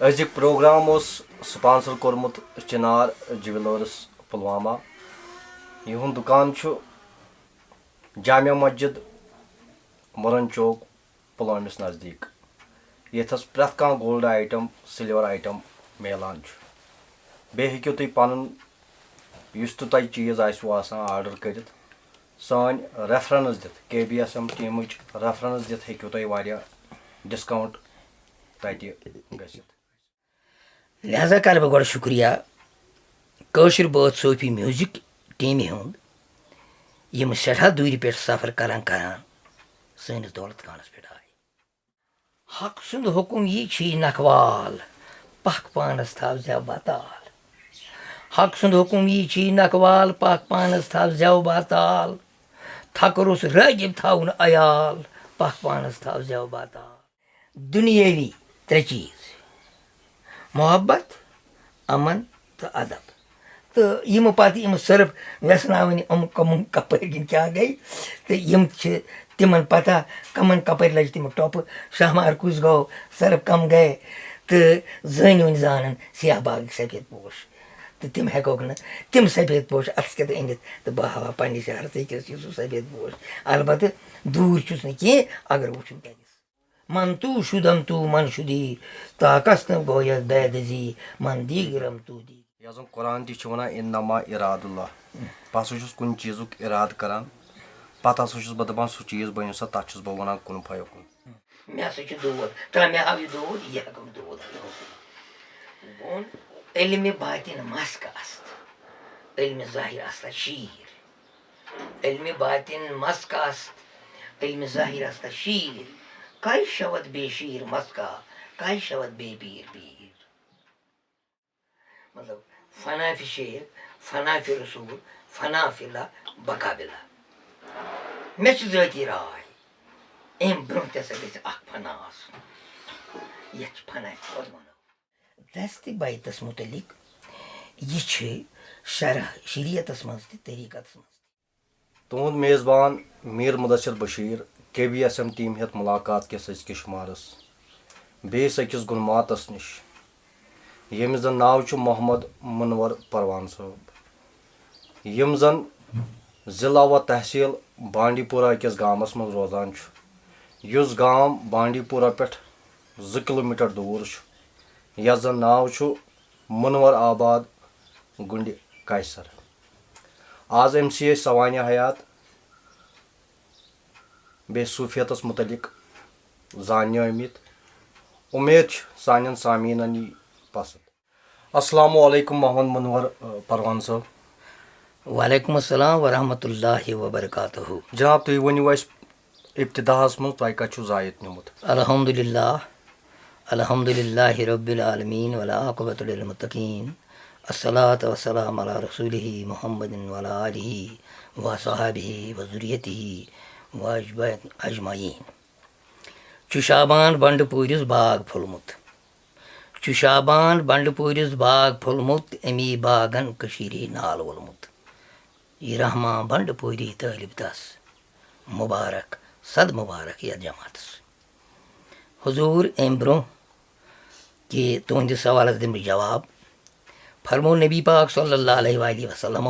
अजिक programme sponsor कोर्मुत चिनार jewellers Pulwama. यहुंद दुकान जामिया मस्जिद मुरन चौक पुलवामिस नज़दीक। यथस प्रथ कह गोल्ड आइटम सिल्वर आइटम मिलान। बे हेक्यो तुम पन युस तुह चीज़ आसो आसान आर्डर करित सान रेफरेंस दित KBSM टीमच रेफरेंस दित हेक्यो तुह वारिया डिस्काउंट तति गसित। लिहाजा कर बह गोड़ शुक्रिया कशुर बात सूफी म्यूजिक टीम हुंद यम सठा दूर पे सफर करान सनिस दौलत खानस पे आए। हक सुंद हुकुम यह नखवाल पख पानस थाव जव बताल। हक सुंद हुकुम यह नखवाल पख पानस थाव जव बताल। थकरुस रागिब थाउन अयाल पख पानस थाव जव बताल। दुनियावी त्रे चीज मोहब्बत अमन तो अदब तो यम पे यम सिर्फ व्यसन कमन कप क्या गई तो यम तिमन पता कमन कप लज तम टोप शाहमार कुछ गो सिर्फ कम गए तो जन वन जान सियाह बाग सफेद पोश तो तम हेकोक न तम सफेद पोश अत अनित तो बह हवा पे शहर सह सफेद पोश अलबत् दूर चुस न कह अगर वो मन तू शुदम तू मन शुदी ताकस न गोयत बैदजी मन दीगरम तू दी। यह कुरान ती वन इन्नमा इरादुल्लाह बह कुन चीज़ इराद करान पत बह दपान सह चीज़ बनो सा तथ बह वन कुन फयकुन। मे हसा दोद ता मे हाव यह दोद यह हेकम दोद वोन इल्म बातिन मस्क अस्त इल्म ज़ाहिर अस्त शीर। इल्म बातिन मस्क अस्त इल्म ज़ाहिर अस्त शीर। कई शवद बेशीर मस्का कई शवद बेपीर पीर। मतलब फना फि शेख फना फि रसूल फना फिला बकाबिला मे जाती राय अम ब्रोह तसा गह फना ये फना दस्त बैतस मुतलिक यह शरह शरीयतस मज तरीकतस मज। तुहद मेज़बान मीर मुदस्सिर बशीर KBSM टीम हेत मुलाकात किस अजकि शुमारस बेस अकिस गुनमातस निश यम जन नाव मोहम्मद मुनवर परवान साहब यम जन जिला व तहसील बांडीपोरा किस गामस मज रोजान युस गाम बांडीपोरा पे 2 किलोमीटर दूर यह जन नाव मुनवर आबाद गुंड कैसर। आज अमसी सवानिया हयात बे सूफियतस मुतलिक जान आमित उम्मीद सान सामीन यी पसंद। अस्सलामु अलैकुम मोहम्मद मुनवर परवान साहब। वालेकुम अस्सलाम वरहमतुल्लाहि वबरकातुहू। जनाब तुम वनु इब्तिदाहस मज तुह कत जायत निमुत। अल्हम्दुलिल्लाहि रब्बिल आलमीन वल आक़िबतु लिल मुत्तक़ीन अस्सलातु वस्सलामु अला रसूलिही मुहम्मदिन व अला आलिही व सहाबिही व ज़ुर्रियतिही व अजमाइन। शाबान बंडपुरिस बाग फुलमुत शाबान बंडपुरिस बाग फुलमुत अमी बागन कशीरी नाल वोलमुत। यह रहमा बंडपुरी तालिब दस मुबारक सद मुबारक या जमात हुजूर अम ब्रोह कि तुहद सवाल दिम जवाब फरमो नबी पाक सल्लल्लाहु अलैहि वसल्लम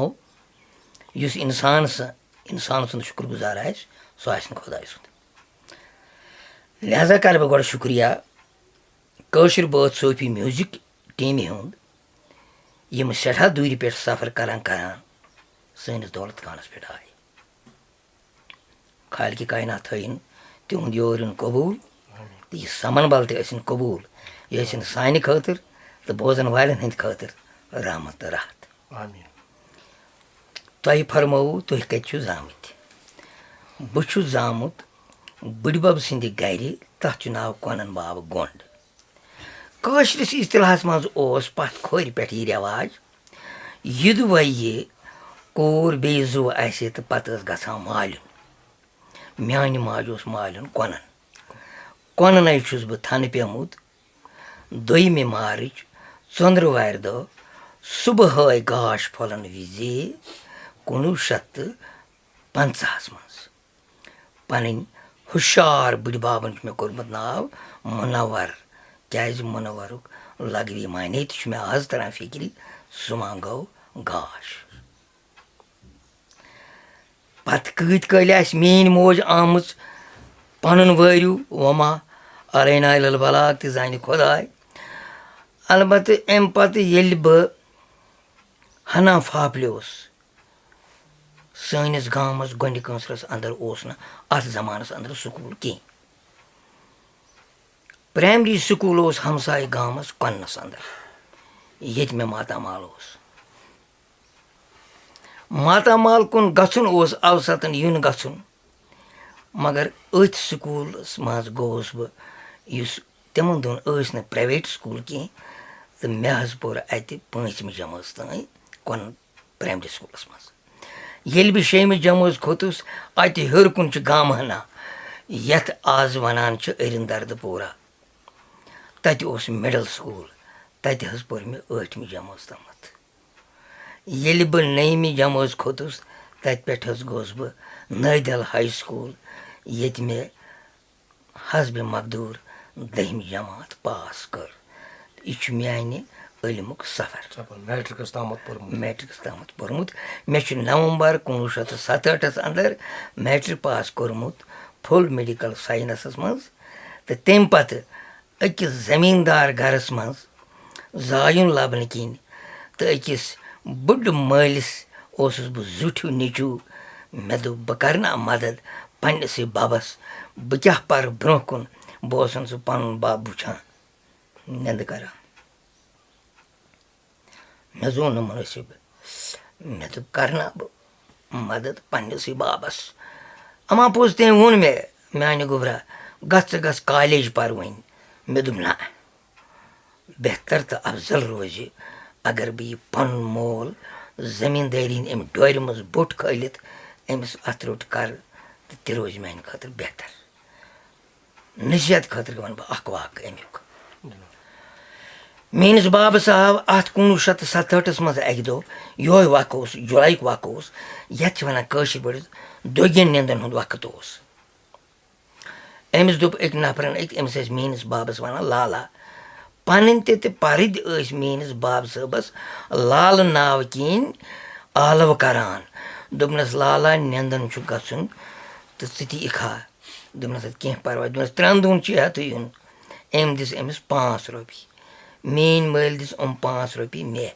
युस इंसान सुंद शुक्रगुजार आस सह आस खुदाय सुंद। लिहाजा कर बह गोड़ शुक्रिया कशुर बात सूफी म्यूजिक टीम हुंद यम सठा दूर पे सफर करान सनिस दौलत खानस पे आए। खाल की कायनात थन तिहुंद योर कबूल तो यह समन बल तन कबूल यह सान खतर तो बोजन वालन हंद खतर रहमत तो राहत। तुह फरमो तुह कत जामत बह जामुत बुड़बब सिंद गर तथ नाव कोनन बाब गोंड। कशरिस इस्तिलाहस मज पथ खोर पे यह रिवाज युद वह कोर बे जु आसे तो पत गसान मालन म्यान माज मालन कोनन कोनन छुस बह थन पेमुत 2 मार्च चंद्रवार दह सुबह गाश फलन विजे 1950 मज पन हुशार बुढ़ बाबन मे कोर्मुत नाव मुनवर क्या मुनवरुक लगवी माने तो मे आज तरह फिक्र सह मा गो गाश पत कत कल मेन मोज आम पन वरू वमा अलैना इलल बलाग त जान खुदाय अलबत् अम पत ये बह हना फापलियोस सनिस गामस गोंड कंसरस अंदर न अत जमानस अंदर स्कूल कह प्राइमरी स्कूल हमसाय गामस कन्नस अंदर ये मे मातामाल मातामाल कुन गछुन अवसतन युन गछुन मगर अथ स्कूलस मज गोस बह तिमन दोन न प्राइवेट स्कूल कह तो मे हज पोर अत 5वीं जमात तान कौन प्राइमरी स्कूलस मज ये बह 6वीं जमात खोतुस अत हर कुन गाम हना यथ आज वनान अरिन दर्दपोरा तत मिडल स्कूल तत हज पोर मे 8वीं जमात तमत ये बह 9वीं जमात खोतुस तत पे हज गोस बह नदल हाई स्कूल ये मे हसब मकदूर 10वीं जमात पास कर यह माने इलमुक सफर मैट्रिकस तामत पोर्मुत मे नवंबर 1967 अंदर मैट्रिक पास कोर्मुत फुल मेडिकल साइंसस मज तो तम पत अकिस जमींदार घरस मज जायुन लबन किन तो अकिस बुड मालिस ओसुस बह जुठ्यू निचू मे दोप बह करना मदद पन्नस बबस बह क्या पर ब्रोह कुन बह सह पन बब वुचान नंद कर मे जो न मुनसिब मे दोप करना बह मदद पन्नस बबस अमा पोज तेम वोन मे माने गोबरा गस कॉलेज पर वन मे दोप ना बेहतर तो अफजल रोज अगर बह यह पन मोल जमींदारी अम डोर मज बोट खलित अमिस अत रोट कर तो तह रोज माने खतर बेहतर नसीहत खतर वन बह अख वाक अमुक मेनिस बाब साहब अत 1967 मज अक दो यो वक जुलाई वक ये वन कशर पे दोगन निंदन हूँ वक्त अमिस दोप अक नफरन अमिस मेनिस बाबस वन लाला पन ते पर्द मेनिस बाब साहबस लाल नाव किन आलव करान दोपनस लाला निंदन गन तो ती इखा दोपनस कह परवाह दोपनस 3 दोन हत यून अम दिस अमिस 5 रॉपी मेन मल दिस 5 रॉपी मे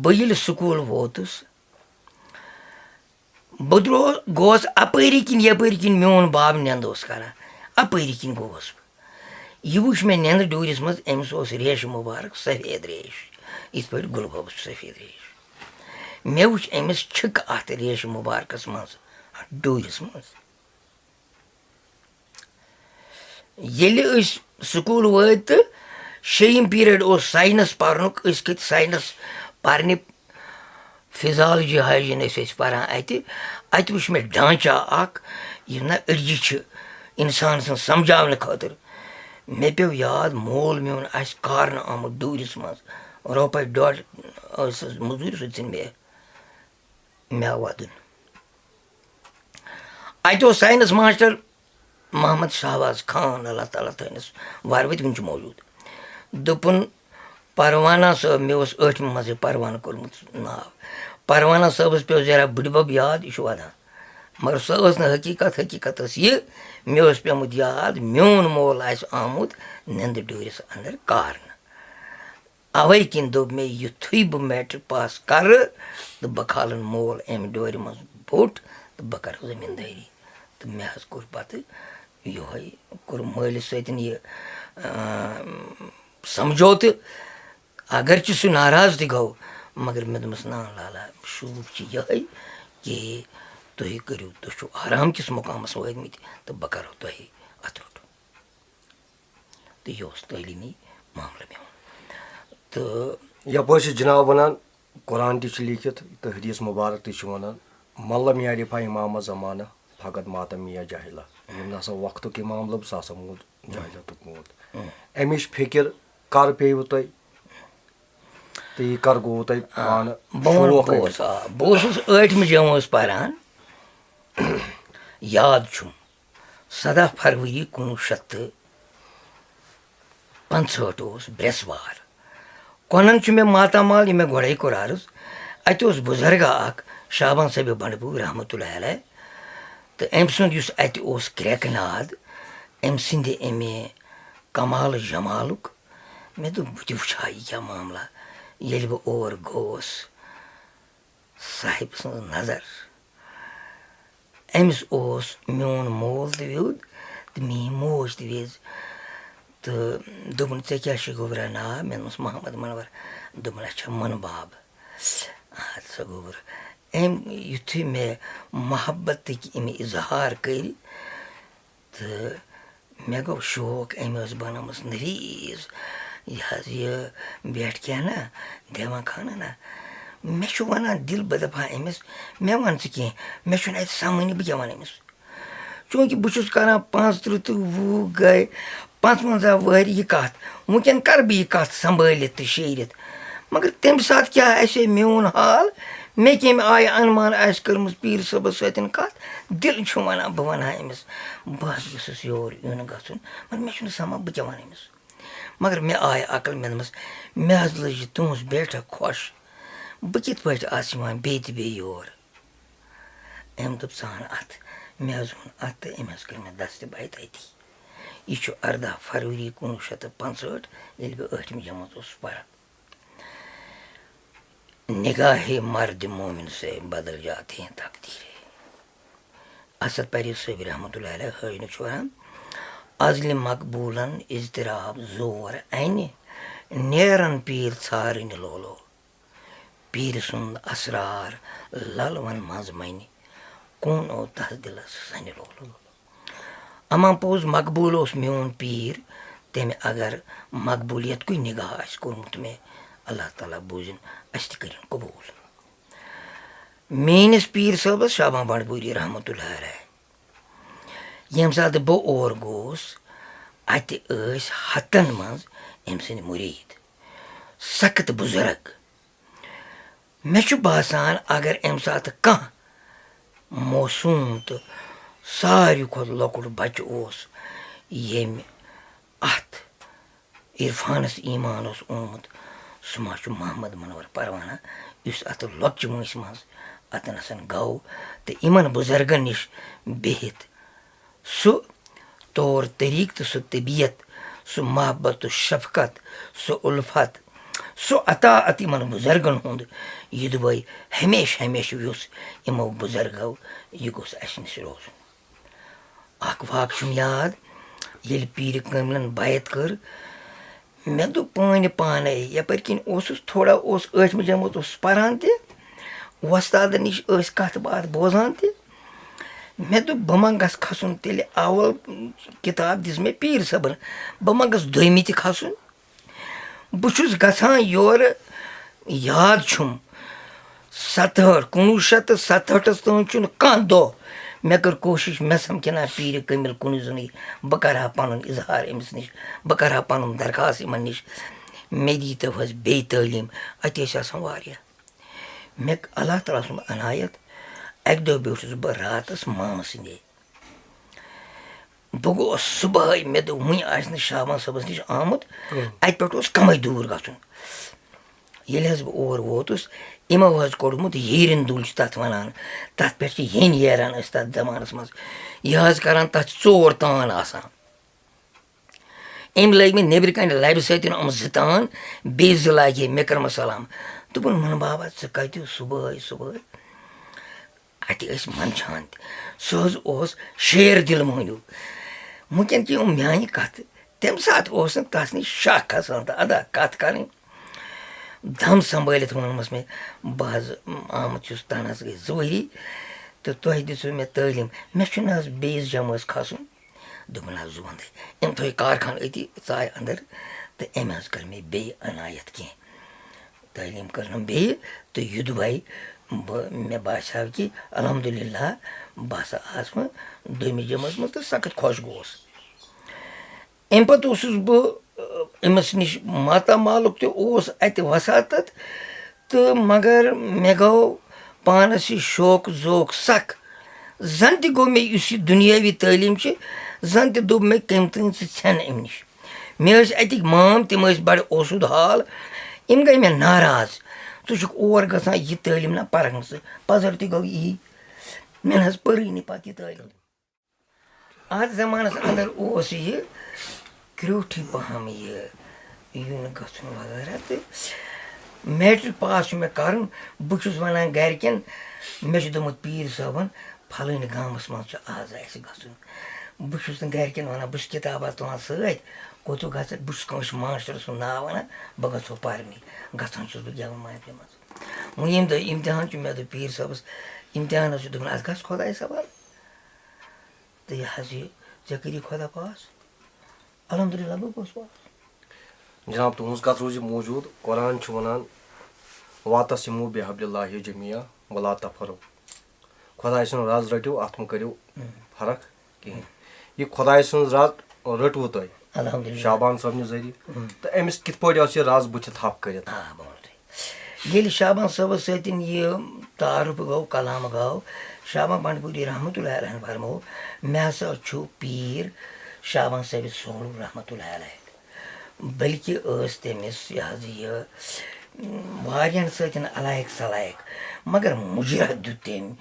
बह स्कूल वोतुस बह गोस अपरी किन यपरी किन मोन बाब निंद कर अपरी किन गोस यह वुच मे निंद डूरिस मज अमिस रेश मुबारक सफेद रेश इत पे गुलबब सफेद रेश मे वुच अमिस छिक अत रेश मुबारकस मज डूरिस मज ये स्कूल वत तो 6वीं पीरियड साइंस पर्नुक खत साइंस पर्ने फिजियोलॉजी हाइजीन पारान अत वुच मे ढांचा अख यह ना अड़जी इंसान सन समझाने खतर मे पे याद मोल मोन आस कार आमुत दूरिस मज रोपे डॉट मजूर सह मे वदन अत साइंस मास्टर मोहम्मद शहबाज खान अल्लाह ताला थनस वारवत वन मौजूद दोपन परवाना साहब मे 8वीं मज परवाना कोर्मुत नाव परवाना साहबस पे जरा बुडबब याद यह वदान मगर सह हकीकत यह मे पेमुत याद मोन मोल आमुत निंद डूरिस अंदर कार अवे किन दोप मे युथु बह मैट्रिक पास कर तो बह खालन मोल अम डोर मज बोट तो बह कर जमींदारी तो मे हज कोर पत ये कोर मालिस सह समझौत अगर सह नाराज तह गो मगर मे दोपस ना लाला शूब ये कि तुम करो तुम आराम किस मुकामस वतमित तो बह करो तुम अत रोट तो यह तलीमी मामला मे तो यप जनाब वन कुरान ति लिखित तो हदीस मुबारक ति वन मल्लम यारिफा इमाम ज़माना फ़क़त माता मिया जाहिला यम ना वक्त के मामल सह मूद जाहिलत मूद अमिश फिक्र कर पेव तुम तो यह कर गो तुम पान बहुत 8वीं जमात पारान याद 17 फरवरी 1900 65 اوس برٛٮ۪سوار کۄنن چھُ مےٚ ماتامال یہِ مےٚ گۄڈَے کوٚر عرض اَتہِ اوس بُزرگا اکھ شابان صٲبہِ بنڈپوٗر رحمتُllahi علیہ تہٕ أمۍ سُنٛد یُس اَتہِ اوس کرٛٮ۪کہٕ ناد أمۍ سٕنٛدِ اَمہِ کمالہٕ جمالُک مےٚ دوٚپ بہٕ تہِ وٕچھِ ہا یہِ کیٛاہ معاملہ ییٚلہِ بہٕ اور گوٚوُس صاحب سٕنٛز نظر أمِس اوس میون مول تہِ ویوٚد تہٕ میٛٲنۍ موج تہِ وِز تہٕ دوٚپُن ژےٚ کیٛاہ چھُ گوٚبرا ناو مےٚ دوٚپمَس محمد منور دوٚپُن اچھا مُنہٕ باب اَدٕ سا گوٚبُر أمۍ یُتھُے مےٚ محبتٕکۍ اَمہِ اِظہار کٔرۍ تہٕ مےٚ گوٚو شوق أمۍ ٲس بنٲومٕژ نفیٖس یہِ حظ یہِ بیٹھ کیٛاہ نا دیوان خانہ نا مےٚ چھُ وَنان دِل بہٕ دَپہٕ ہا أمِس مےٚ وَن ژٕ کینٛہہ مےٚ چھُنہٕ اَتہِ سَمٕجھ بہٕ کیٛاہ وَنہٕ أمِس چوٗنٛکہِ بہٕ چھُس کَران 35 تہٕ 20 گٔے 55 وٕہٕرۍ یہِ کَتھ وٕنکٮ۪ن کَرٕ بہٕ یہِ کَتھ سنٛبھٲلِتھ تہٕ شیٖرِتھ مگر تَمہِ ساتہٕ کیٛاہ آسہِ ہے میون حال مےٚ کَمہِ آیہِ اَنمان آسہِ کٔرمٕژ پیٖر صٲبَس سۭتۍ کَتھ دِل چھُ وَنان بہٕ وَنہٕ ہا أمِس بہٕ حظ گوٚژھُس یور یُن گژھُن مگر مےٚ چھُنہٕ سَمجھ بہٕ کیٛاہ وَنہٕ أمِس مگر مےٚ آیہِ عقل مےٚ دوٚپمَس مےٚ حظ لٔج یہِ تُہٕنٛز بیٹھا خۄش بہٕ کِتھ پٲٹھۍ آسہٕ یِوان بیٚیہِ تہِ بیٚیہِ یور أمۍ دوٚپ ژٕ ہن اَتھ مےٚ حظ ووٚن اَتھ تہٕ أمۍ حظ کٔر مےٚ دستہِ بایت أتی یہِ چھُ 18 فروری 1965 ییٚلہِ بہٕ 8مہِ جمٲژ اوسُس پَران نگاہے مرد مومن سے بدل جاتے ہیں تقدیرے اسد پری صٲب رحمتُllahi علیہ ہٲجنہٕ چھُ وَنان عزلہِ مقبوٗلن اضطراب زور اَنہِ نیرن پیٖر ژھارٕنۍ لولو پیٖرِ سُنٛد اسرار للوَن منٛز منہِ کُن او تس دِلس سنہِ لولو اما پوٚز مقبوٗل اوس میون پیٖر تٔمۍ اگر مقبوٗلیت کُے نگاہ آسہِ کوٚرمُت مےٚ اللہ تعالیٰ بوٗزِن اَسہِ تہِ کٔرِنۍ قبوٗل میٛٲنِس پیٖر صٲبس شابان بنڈپوٗری رحمتُllahi علیہ ییٚمہِ ساتہٕ بہٕ اور گوٚوُس اَتہِ ٲسۍ ہتن منٛز أمۍ سٕنٛدۍ مُریٖد سخت بُزرگ مےٚ چھُ باسان اگر اَمہِ ساتہٕ کانٛہہ موسوٗم تہٕ ساروی کھۄتہٕ لۄکُٹ بچہِ اوس ییٚمہِ اَتھ عرفانس ایٖمان اوس اوٚنمُت سُہ ما چھُ محمد منور پروانہ یُس اَتھ لۄکچہِ وٲنٛسہِ منٛز اَتنَسَن گوٚو تہٕ یِمن بُزرگن نِش بِہِتھ سُہ طور طریٖقہٕ تہٕ سُہ طبیعت سُہ محبت تہٕ شفقت سُہ اُلفت سُہ عطاعت یِمن بُزرگن ہُنٛد یہِ دُبے ہمیشہٕ ہمیشہٕ یُس یِمو بُزرگو یہِ گوٚژھ اَسہِ نِش روزُن اکھ واقعہٕ چھُم یاد ییٚلہِ پیٖرِ کٲملن بیت کٔر مےٚ دوٚپ پانے یپٲرۍ کِنۍ اوسُس تھوڑا اوس 8مہِ جمٲژ اوسُس پران تہِ وۄستادن نِش ٲسۍ کتھ باتھ بوزان تہِ مےٚ دوٚپ بہٕ ما گژھٕ کھسُن تیٚلہِ اول کِتاب دِژ مےٚ پیٖر صٲبن بہٕ ما گژھٕ دوٚیمہِ تہِ کھسُن بہٕ چھُس گژھان یورٕ یاد چھُم 1967 تام چھُنہٕ کانٛہہ دۄہ مےٚ کٔر کوٗشِش مےٚ سمکھنا پیٖرِ کٔمِل کُنُے زوٚنُے بہٕ کَرٕ ہا پَنُن اِظہار أمِس نِش بہٕ کَرٕ ہا پَنُن درخاست یِمن نِش مےٚ دیٖتو حظ بیٚیہِ تعلیٖم اَتہِ ٲسۍ آسان واریاہ مےٚ اللہ تعالیٰ سُنٛد عنایت اَکہِ دۄہ بیوٗٹھُس بہٕ راتَس مامہٕ سٕنٛدے بہٕ گوٚوُس صُبحٲے مےٚ دوٚپ وٕنہِ آسہِ نہٕ شابان صٲبَس نِش آمُت اَتہِ پٮ۪ٹھ اوس کَمٕے دوٗر گژھُن ییٚلہِ حظ بہٕ اور ووتُس یِمو حظ کوٚڑمُت ییٖرِن دُل چھِ تَتھ وَنان تَتھ پٮ۪ٹھ چھِ ییٚنۍ ییران ٲسۍ تَتھ زمانَس منٛز یہِ حظ کَران تَتھ 4 تان آسان أمۍ لٲگۍ مےٚ نیٚبرِ کَنہِ لَبہِ سۭتۍ یِم 2 تان بیٚیہِ 2 لاگہِ ہے مےٚ کٔرمَس سلام دوٚپُن مُنہٕ بابا ژٕ کَتہِ صُبحٲے اَتہِ ٲسۍ منٛدچھان تہِ سُہ حظ اوس شیر دِل مٲنِو وٕنکٮ۪ن چھِ یِم میٛانہِ کَتھٕ تَمہِ ساتہٕ اوس نہٕ تَس نِش شک کھسان تہٕ ادا کَتھ کَرٕنۍ دَم سنٛبھٲلِتھ ووٚنمَس مےٚ بہٕ حظ آمُت چھُس تَنہٕ حظ گٔے 2 ؤری تہٕ تۄہہِ دِژوٕ مےٚ تعلیٖم مےٚ چھُنہٕ حظ بیٚیِس جمٲژ کھسُن دوٚپُن حظ وۄنۍ أمۍ تھٲے کارخان أتی ژاے اَندر تہٕ أمۍ حظ کٔر مےٚ بیٚیہِ عنایت کینٛہہ تعلیٖم کٔرنَم بیٚیہِ تہٕ یہِ دُبے مےٚ باسیو کہِ الحمدُاللہ بہٕ ہسا آس وۄنۍ 2مہِ جمٲژ منٛز تہٕ سخت خۄش گوٚوُس اَمہِ پَتہٕ اوسُس بہٕ أمِس نِش ماتامالُک تہِ اوس اَتہِ وساتت تہٕ مگر مےٚ گوٚو پانَس یہِ شوق ذوق سکھ زَن تہِ گوٚو مےٚ یُس یہِ دُنیٲوی تعلیٖم چھِ زَن تہِ دوٚپ مےٚ کٔمۍ تانۍ ژٕ ژھٮ۪ن اَمہِ نِش मे अतिक माम तम बड़ ओसुद हाल इम गई मे नाराज षुक और गसान यह तालीम ना परन सह पजर त गो यी मे न परी पे यह तालीम अत जमानस अंदर ओस यह क्रोठी पहम यह यून गन वगैरह तो मैट्रिक पास मे कर बहुत वन गरकन मे दोमुत पीर साहबन फलान गामस मज आज गन बहुत गरकन वन बस किताबा तुहान सत कोत ग बहुत मास्टर सुन नाव वन बह गो पारन गसान बह गेवन महफिल मज वो यम दह इम्तिहान मे दो पीर साहबस इम्तिहान दोपन अत गस खुदा सवाल तो यह ऐ करी खुदा पास अलहमदुलिल्लाह बह गोस पास जनाब तुहज कत रोज मौजूद कुरान वन वातसिमू बिहब्लिल्लाहि जमिया वला तफरु खुदा सुन राज रटो अत करो फर्क कहें यह खुदा सुन राज रटव तुम शाबान साहब जरिए तो अमिस कित पे राज बुथ थप कर ये शाबान साहब सतन यह तारुफ गो कलाम गो शाबान बंडपुरी रहमतुल्लाह अलैह फरमो मे हसा पीर शाबान साहब सोल रहमतुल्लाह अलैह बल्कि तमिस यह वारियन सतन अलायक सलायक मगर मुजरा दुत तम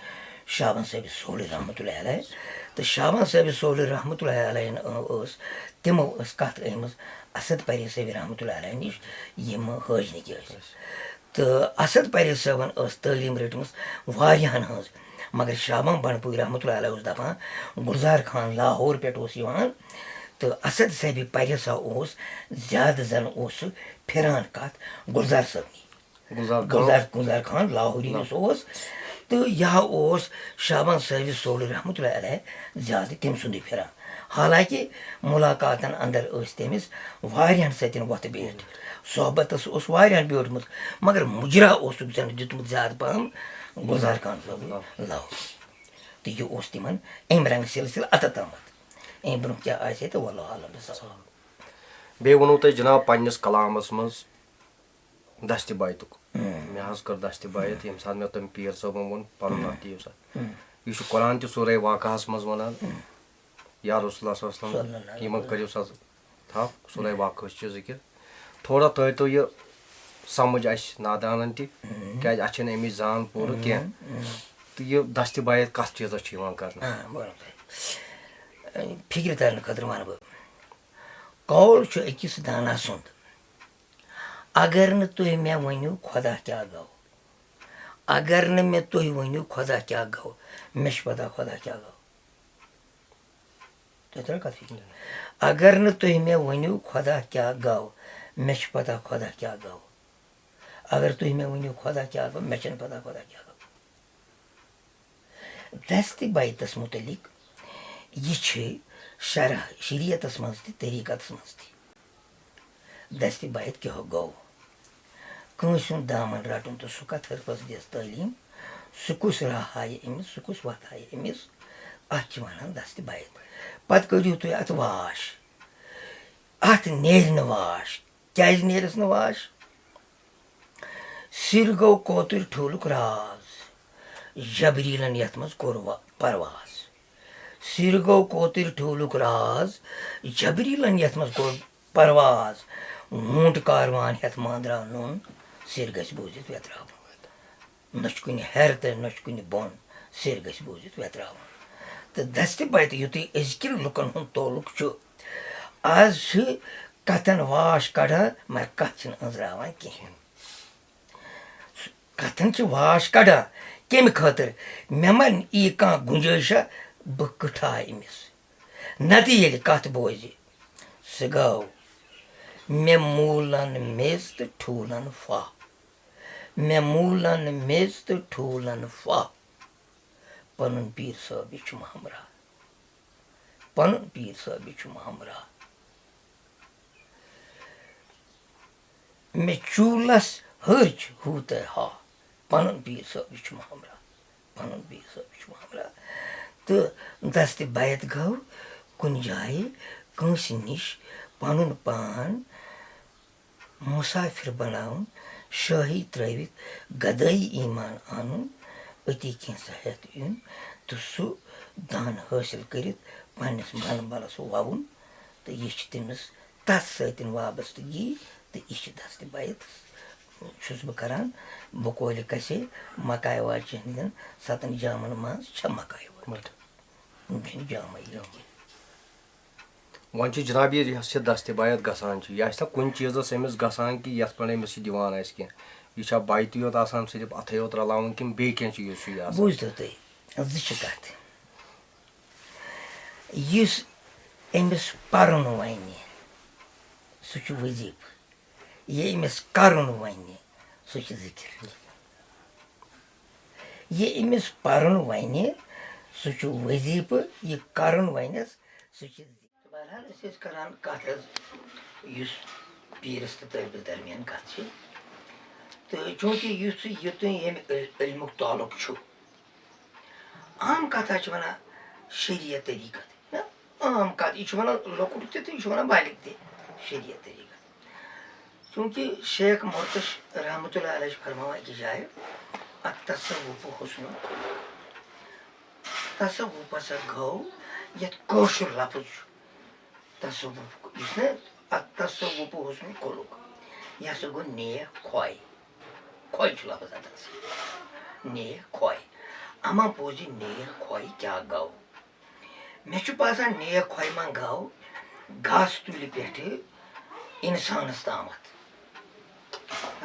शाबान साहब सोल रहमतुल्लाह अलैह तो शाबान साहब सोल रहमतुल्लाह अलैह तमो कत अमज असद परे साहब रहमतुल्लाह अलैह निश यम हाजनिक तो असद परे साहबन तालीम रटमस वारियान हज मगर शाबान बंडपुरी रहमतुल्लाह अलैह दपान गुलजार खान लाहौर पे तो असद साहब परे सा ज्यादा जन फिरान कत गुलजार साहब गुलजार खान लाहौरी तो यह शाबान साहब सोल रहमतुल्लाह अलैह ज्यादा तम सुंद फिरान हालांकि मुलाकातन अंदर तमिस वारियान सतन वत बैठ सोहबतस ब्योटमुत मगर मुजरा दितमुत ज्यादा पहम गुलजार खान साहब लाहौर तो यह तिमन अम रंग सिलसिल अत तमत अम ब्रोह क्या आसे तो वल्लाहु आलम बे वनो तुम जनाब पन्नस कलामस मज दस्त बायतुक मे हज कर दस्त बायत ये सात मे तम पीर साहबन वो पन अत यह कुरान सूरह वाक़हस मज वनान या रसूल सल्लल्लाहु यम करो सा थप सूरह वाक़ह जिक्र थोड़ा तो यह समझ नादान क्या अमिच जान पूर कह तो यह दस्त बायत कत चीज़ कर फिक्र तरन खतर वन बह कौल अकिस दाना सुंद अगर न तुम मे वनो खुदा क्या गो अगर न मे तुम वनो खुदा क्या गो मे पता खुदा क्या गो कत अगर न तुम मे वनो खुदा क्या गो मे पता खुदा क्या गो अगर तुम मे वनो खुदा क्या गो मे पता खुदा क्या गो दस्त बायतस मुतलिक यह शरह शरीयतस मज तरीक़तस मज दस्त बायत क्या गो कंस दामन रटन तो सह कत हरपस दिस तालीम सह कुस राह हाय अमिस सह कुस वत हाय अमिस अत वन दस्त बायत पत करियो तुम अत वाश अत नेर वाश क्या नेरस न वाश सिर गो कोतर ठूलुक राज जबरीलन यथ मज कोर परवाज सिर गो कोतर ठूलुक राज जबरीलन यथ मज कोर परवाज ऊंट कारवान हेत मांद्रा नून सिर गस बूजित वेत्रावन नश कुन हेर तो नश कुन बोन सिर गस बूजित वेत्रावन तो दस्त बायत युत अजकिन लुकन हुंद तोलुक आज कतन वाश कड़ान मगर कत अंजरावान कहें कतन वाश कड़ान कम खतर मे मन यी कह गुंजाइशा बह कठा अमिस नत ये कत बोज सह गो मे मूलन मेज तो ठूलन फा मे मूलन मेज तो ठूलन फा पन पीर साहब हमरा पन पीर साहब हमरा मे चूलस हर्ज हूत हा पन पीर साहब हमरा पन पीर साहब हमरा तो दस्त बायत गो कुन जाए कंस निश पनुन पान मुसाफिर बनाउन शाही त्रवित गदई ईमान आनुन अति कैसा हेत यून तो सह दान हासिल करित पन्नस बल बलस ववुन तो यह तमिस तस सतन वाबस्तगी तो यह दस्त बैत छुस बह करान बकोल कसे मकाय वाच 7 जामन मज मकाय जाम वन जनाब यह दस्त बैत गसान यह कुन चीज़स अमिस गसान कि ये पे अमिस दिवान कह यह बैती योत सिर्फ अथे योत रलावन कि बे क्या चीज बूझो तुम कत अमिस पर्न वन सह वजीफ ये अमिस कर्न वन सह जिक्र ये अमिस पर्न वन सह वजीफ ये कर्न वन सह बहरहाल करान कत पीरस तो तलबस दरमियान कत तो चूँकि युत इल्मुक ताल्लुक आम कथा वन शरीयत तरीकत आम कत यह लकुट तो यह बालिक त शरीयत तरीकत चूँकि शेख मुर्तश रहमतुल्लाह अलैह फरमावा कि जाए अतसव्वुफ हुस्नुल खुलुक तसव्वुफ हसा गो ये कशुर लफ्ज तसव्वुफ अतसव्वुफ हुस्नुल खुलुक यह हसा गो नेक ख्वाह खोई लफ्ज अतस नेक ख्वाह अमा बोझ नेक ख्वाह क्या गो मे बसान नेक ख्वाह मा गो घास तुल पे इंसानस तामत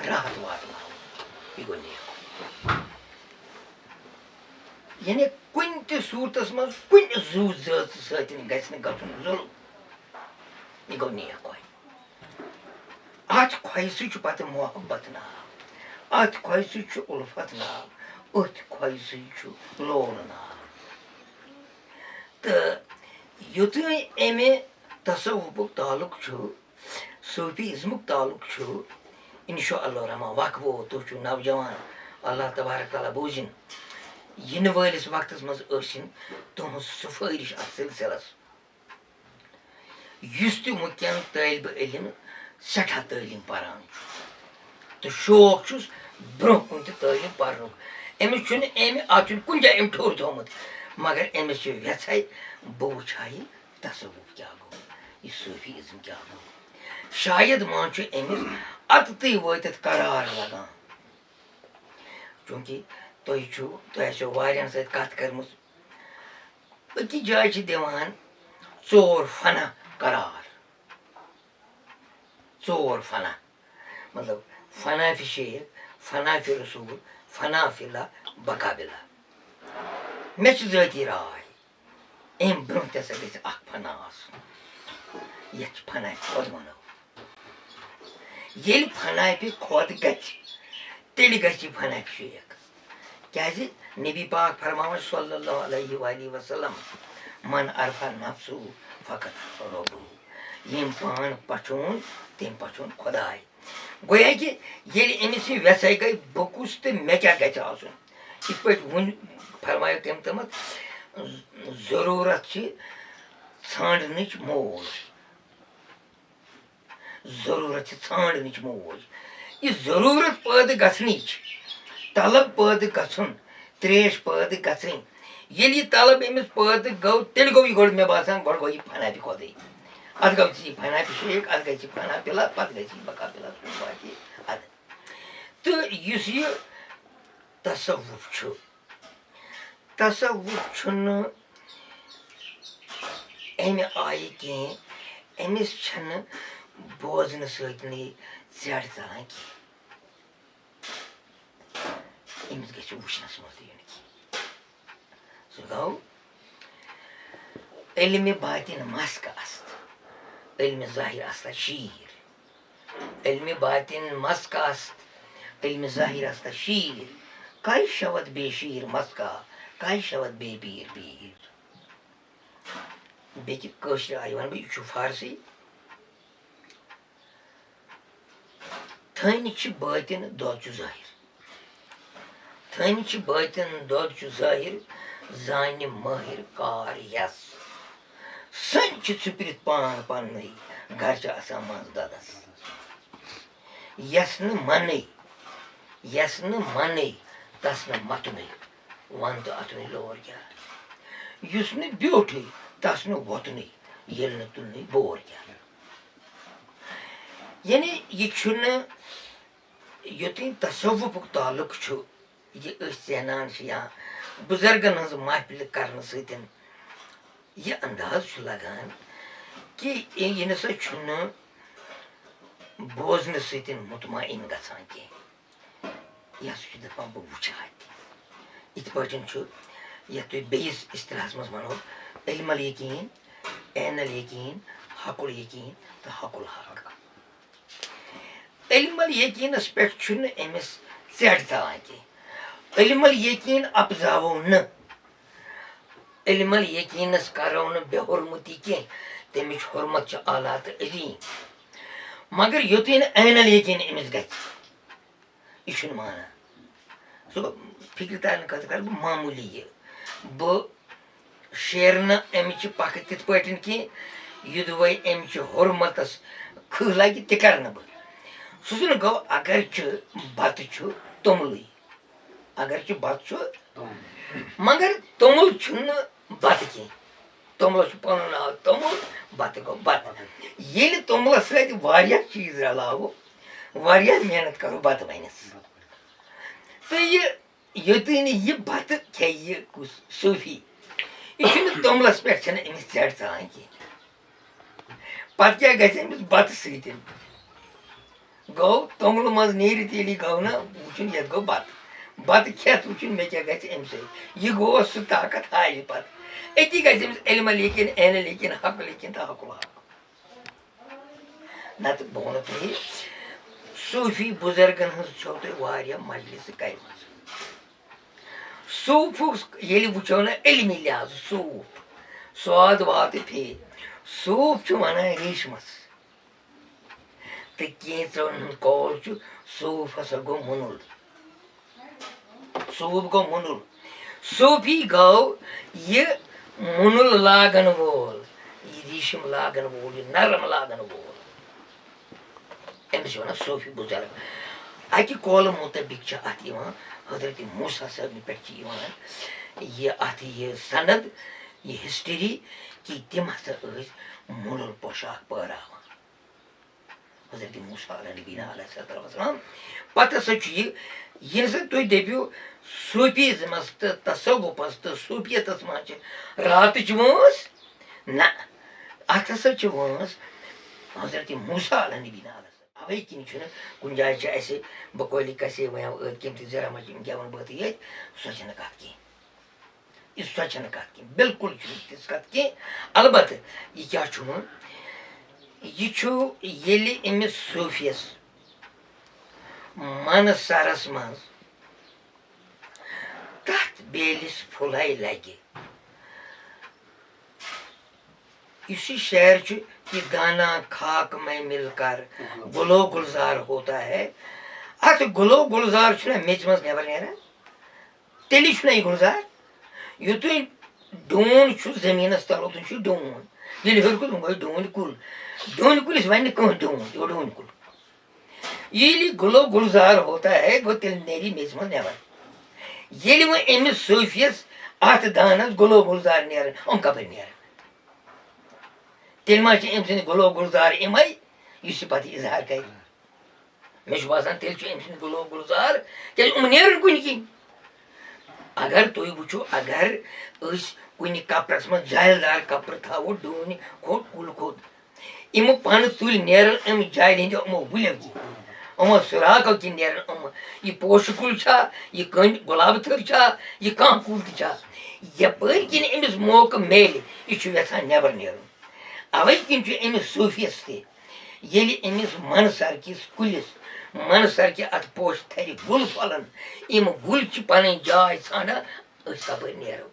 राहत वात यह गो नेक यानी कुन त सूरतस मज कुन जू जत सतन गन गन जुल्म यह गो नेक ख्वाह अत ख्वाह सह पे मोहब्बत नाम अत ख्वाह सह उल्फत नाम अथ ख्वाह सह लोन नाम तो युत अमे तसव्वुफुक ताल्लुक सूफीज़मुक ताल्लुक इंशाअल्लाह रहमान वक्फ तुह नौजवान अल्लाह तबारक ताला बोजिन इन वलिस वक्तस मज तुम सिफारिश अत सिलसिलस युस त वुनकन तालिब इल्म सठा तालीम पारान तो शौक छुस ब्रोह कुन तालीम पर्नुक अमिस अत कुन जाए अम ठोर थोमुत मगर अमिस व्यथाई बह वुछा यह तसव्वुफ क्या गो यह सूफीज़म क्या गो शायद मान अमिस अतत वात करार लगान चूँकि तुम वारियन सत कत करमस अकि जाय दिवान 4 फना करार 4 फना मतलब फना फि शेख फना फि रसूल फना फिल्ला बकाबिला मे ज़ाती राय अम ब्रोह तसा गि फना ये फना खोद वनो ये फना पे खोद तेल ग फना शेख क्या नबी पाक फरमावन सल्लल्लाहु अलैहि वसल्लम मन अरफा नफ्सहु फ़क़त रब्बहु यम पान पछोन तम पछोन खुदाय गोया कि ये अमिस व्यसाई गई बकुस तो मे क्या गि आसन इत पे वन फरमायो तम तमत जरूरत छांडनच मोज जरूरत छांडनच मोज यह जरूरत पैदा गसनच तलब पैदा गसन त्रेश पैदा गसनी ये तलब अमिस पैदा गो तेल गो यह मे बसान गो गो यह फना पे खोद अत गो फना पे शेख अत गई फना पिला पत गई बका पिला बाकी अद तो इस यह तसव्वुफ तसव्वुफ अमे आय कह अमिस बोजन सतन जड़ चलान कह अमिस ग वुचनस मत इन सह गो इल्म बातिन मस्क अस्त इल्म ज़ाहिर अस्त शीर इल्म बातिन मस्क अस्त इल्म ज़ाहिर अस्त शीर काय शवद बेशीर मस्का काय शवद बे पीर पीर बेकि कशर आय वन बह फारसी थन बातिन दौद ज़ाहिर थन बातिन दौद ज़ाहिर जान माहिर कार यस सन चुपित पान पन घर मज ददस यस मन तस न मतन वन तो अतन लोर क्या युस न ब्यूठ तस न वोतन ये तुलन बोर क्या यानी ये युतन तसव्वुफुक ताल्लुक ये ज़ानान या बुजुर्गन हज महफिल करने सतन यह अंदाज लगान कि यह नसा बोजन सतन मुतमईन गसान कह यह दपान बह वुचा इत पे यह तुम बेस इस्तिलाहस मज वनो इल्मल यकीन ऐनल यकीन हकुल यकीन तो हकुल हक इल्मल यकीनस पे अमिस सेट थवान कह इल्मल यकीन अपजावो न इल्मल यकीनस करो न बेहुरमती कह तमिच हुरमत आला तो अजीम मगर युतन ऐनल यकीन अमिस ग माना सो फिक्र तान कत कर मामूली यह बह शेर न अमिच पख तिथ पे कह युद वै अमिच हुरमतस खह लगे तह कर बह सह गो अगर बत तोमल अगर बत मगर तोमल बत कह तोमल पन नाव तोमल बत गो बत ये तोमल सत्या चीज रलावो वारिया मेहनत करो बत बनस तो युतन यह बत खे सूफी यह तोमलस पे अमिस चट सान कह पत क्या गमिस बत सतन गो तोमल मज नीरित ये गो ना वुचन ये गो बत बत खेत वुचन मे क्या गम यह गो सह ताकत हाय पत अति गमिस इल्मल यकीन ऐनल यकीन हकुल यकीन तो हकुल हक नत बह वो तुम सूफी बुजुर्गन हज मजलिस कर सूफ ये वो ना इल्मी लिहाज सूफ स्वाद वात फे सूफ वन रेशमस तो कैचन कौल सूफ हसा गो मुनुल सूफ गो मुनुल सूफी गो ये मुनुल लागन वोल ये रेशम लागन वोल ये नरम लागन वोल अमिस वन सूफी बुजुर्ग अकि कौल मुतबिक अत हजरत मूसा साहब पे यह अत यह सनद यह हिस्ट्री कि तम हसा मुनुल पोशाक पहराव हजरत मूसा नबीना अलैहिस्सलाम पत हसा यह तुम दपो सूफीज़मस तो तसव्वुफस तो सूफियतस मज रात वंस ना अत हसा वंस हजरत मूसा नबीना अवे किन कुन जाए ऐसे बकोली कसे वह कम जरा मच क्या वन बह ये सो कत कह सो कत कह बिल्कुल तिस कत कह अलबत् यह क्या यह अमिस सूफियस मन सरस मज तथ बेलिस फुलै लगे इसी शेर कि दाना खाक में मिलकर गुलो गुलजार होता है अत गुलो गुलजार मेच मज नबर नेरान तेली यह गुलजार युतन डून जमीनस तल ओतन डून ये हर कुल गो डून कुलिस वन कह डून यो डून कुल ये गुलो गुलजार होता है गो तेल नेरी मेच मज नबर ये वो अमिस सूफियस अत दानस गुलो गुलजार नेरान कपर नेरान तेल अम सद गुलो गुलजार इमे पे इजहार कर मे बसान तेल अम सद गुलो गुलजार क्या नेरन कुन कह अगर तुम वो अगर कुन कपरस मज जायलदार कपर थो डून खोट कुल खोद इम पन तुल नेरन अम जायल हंदो अमो वुलो कि अमो सुरागो कि नेरन यह पोश कुल यह कन गुलाब थर यह कह कुल तपर किन अमिस मौका मेल यह यहान नबर नेरन अवे किन अमिस सूफियस अमिस मन सरकिस कुलिस मन सरकि अत पोश थर गुल फलन इम गुल पन जाय ाना कपर नेरो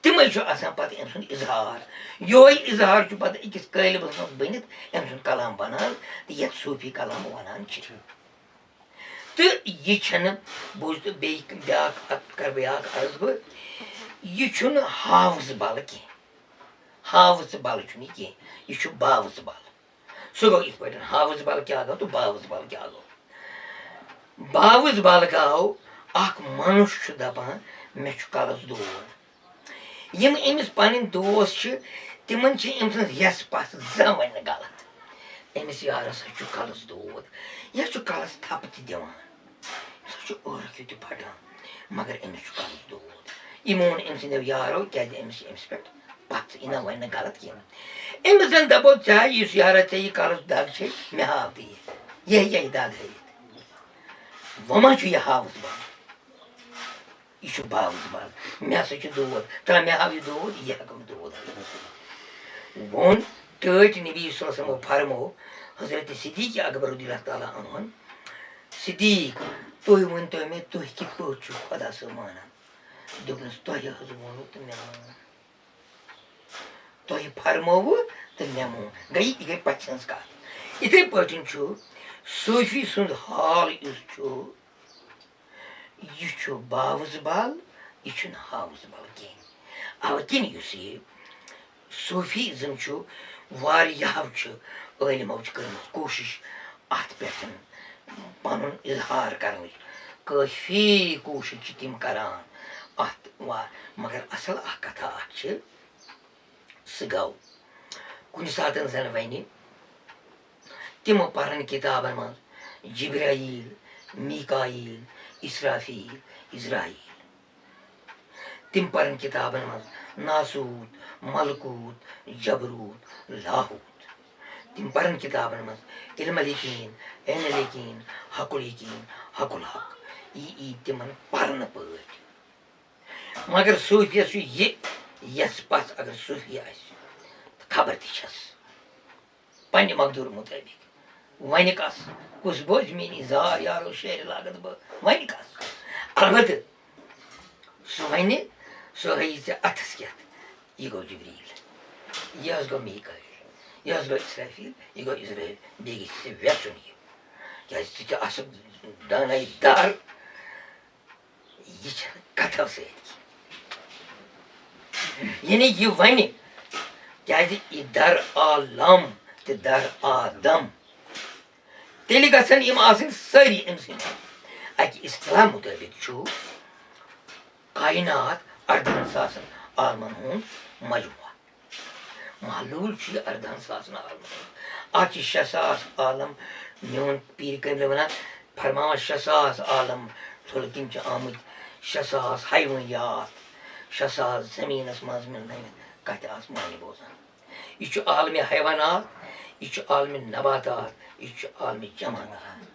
तमें पे अम सुद इजहार योय इजहार पे अकिस कलबस मज बनित अम सुद कलाम बनान तो ये सूफी कलाम वनान तो यह बोझ तो ब्या कर ब्या अर्ज बह यह हावज बल कह हावज बल कह यह बावज बल सह गो इत पे हावज बल क्या गो तो बावज बल क्या गो बावज बल गो अख मनुष्य दपान मे कलस दोद यम अमिस पन दोस तिमन अम सज यस पस वन गलत أمِس یارس چھُ کَلس دود یہِ چھُ کَلس تھپہٕ تہِ دِوان سُہ چھُ ٲرکھ تہِ پھٹان مگر أمِس چھُ کَلس دود یہِ مون أمۍ سٕنٛدیو یارو کیٛازِ أمِس چھِ أمِس پٮ۪ٹھ پَژھ یہِ نہ وَنہِ نہٕ غلط کینٛہہ أمِس زن دَپو ژےٚ یُس یارا ژےٚ یہِ کَلس دگ چھے مےٚ ہاو تہِ یہِ ہیٚکیٛاہ یہِ دگ ہٲیِتھ وۄنۍ ما چھُ یہِ ہاوُس بل یہِ چھُ باوُس بل مےٚ ہسا چھُ دود ترٛا مےٚ ہاو یہِ دود یہِ ہٮ۪کَم دود ہٲیِتھ ووٚن ٹٲٹھۍ نبی صلی اللہ علیہ وسلمو فرمو حضرت صدیٖق اکبر رضی اللہ تعالیٰ عنہُن صدیٖق تُہۍ ؤنۍتو مےٚ تُہۍ کِتھ پٲٹھۍ چھِو خۄدا صٲب مانان دوٚپنَس تۄہہِ حظ ووٚنوٕ تہٕ مےٚ مون تۄہہِ فرمووٕ تہٕ مےٚ مون گٔے یہِ گٔے پَژھِ ہٕنٛز کَتھ یِتھَے پٲٹھۍ چھُ صوٗفی سُنٛد حال یُس چھُ یہِ چھُ باوُس بل یہِ چھُنہٕ ہاوُس بل کینٛہہ اَوٕ کِنۍ یُس یہِ صوٗفیٖزم چھُ واریاہو چھِ عٲلمو چھِ کٔرمٕژ کوٗشِش اَتھ پٮ۪ٹھ پَنُن اِظہار کَرنٕچ کٲفی کوٗشِش چھِ تِم کَران اَتھ مگر اَصٕل اَکھ کَتھا اَکھ چھِ سُہ گوٚو کُنہِ ساتہٕ زَن وَنہِ تِمو پَرن کِتابن منٛز جِبراییٖل میٖکاییٖل اِسرافیٖل اِزراییٖل تِم پَرن کِتابن منٛز ناسوٗت ملکوٗت جبروٗت لاہوٗت تِم پَرن کِتابن منٛز علمل یقیٖن عین الیقیٖن حقُل یقیٖن حقُل حق یہِ یی تِمن پَرنہٕ پٲٹھۍ مگر صوٗفیَس چھُ یہِ یَس پَژھ اگر صوٗفی آسہِ خبر تہِ چھس پننہِ مقدوٗر مُطٲبِق وَنہِ کَس کُس بوزِ میٛٲنی زار یارو شیرِ لاگت بہٕ وَنہِ کَس البتہٕ سُہ وَنہِ سُہ ہٲیی ژےٚ اَتھس کٮ۪تھ یہِ گوٚو جبریٖل یہِ حظ گوٚو میٖکایل یہِ حظ گوٚو اِسرافیٖل یہِ گوٚو اِزرٲیِل بیٚیہِ گژھِ ژےٚ وٮ۪ژُن یہِ کیٛازِ ژٕ چھِ اَصٕل دانایی دار یہِ چھنہٕ کَتھو سۭتۍ یعنی یہِ وَنہِ کیٛازِ یہِ در عالم تہٕ در آدم تیٚلہِ گژھن یِم آسٕنۍ سٲری أمۍ سٕنٛدۍ اَکہِ اِصطلاح مُطٲبِق چھُ کاینات 14,000 عالمن ہُنٛد مجموعہ محلوٗل چھُ یہِ 14,000 عالمن ہُنٛد اَتھ چھِ 6,000 عالم میون پیٖرِ کٲمِل وَنان فرماوان 6,000 عالم ٹھُلہٕ کِنۍ چھِ آمٕتۍ 6,000 حیوٲنیات 6,000 زٔمیٖنس منٛز مِلنٲوِتھ کَتھِ آسمانہِ بوزان یہِ چھُ عالمہِ حیوانات یہِ چھُ عالمہِ نباتات یہِ چھُ عالمہِ جمادات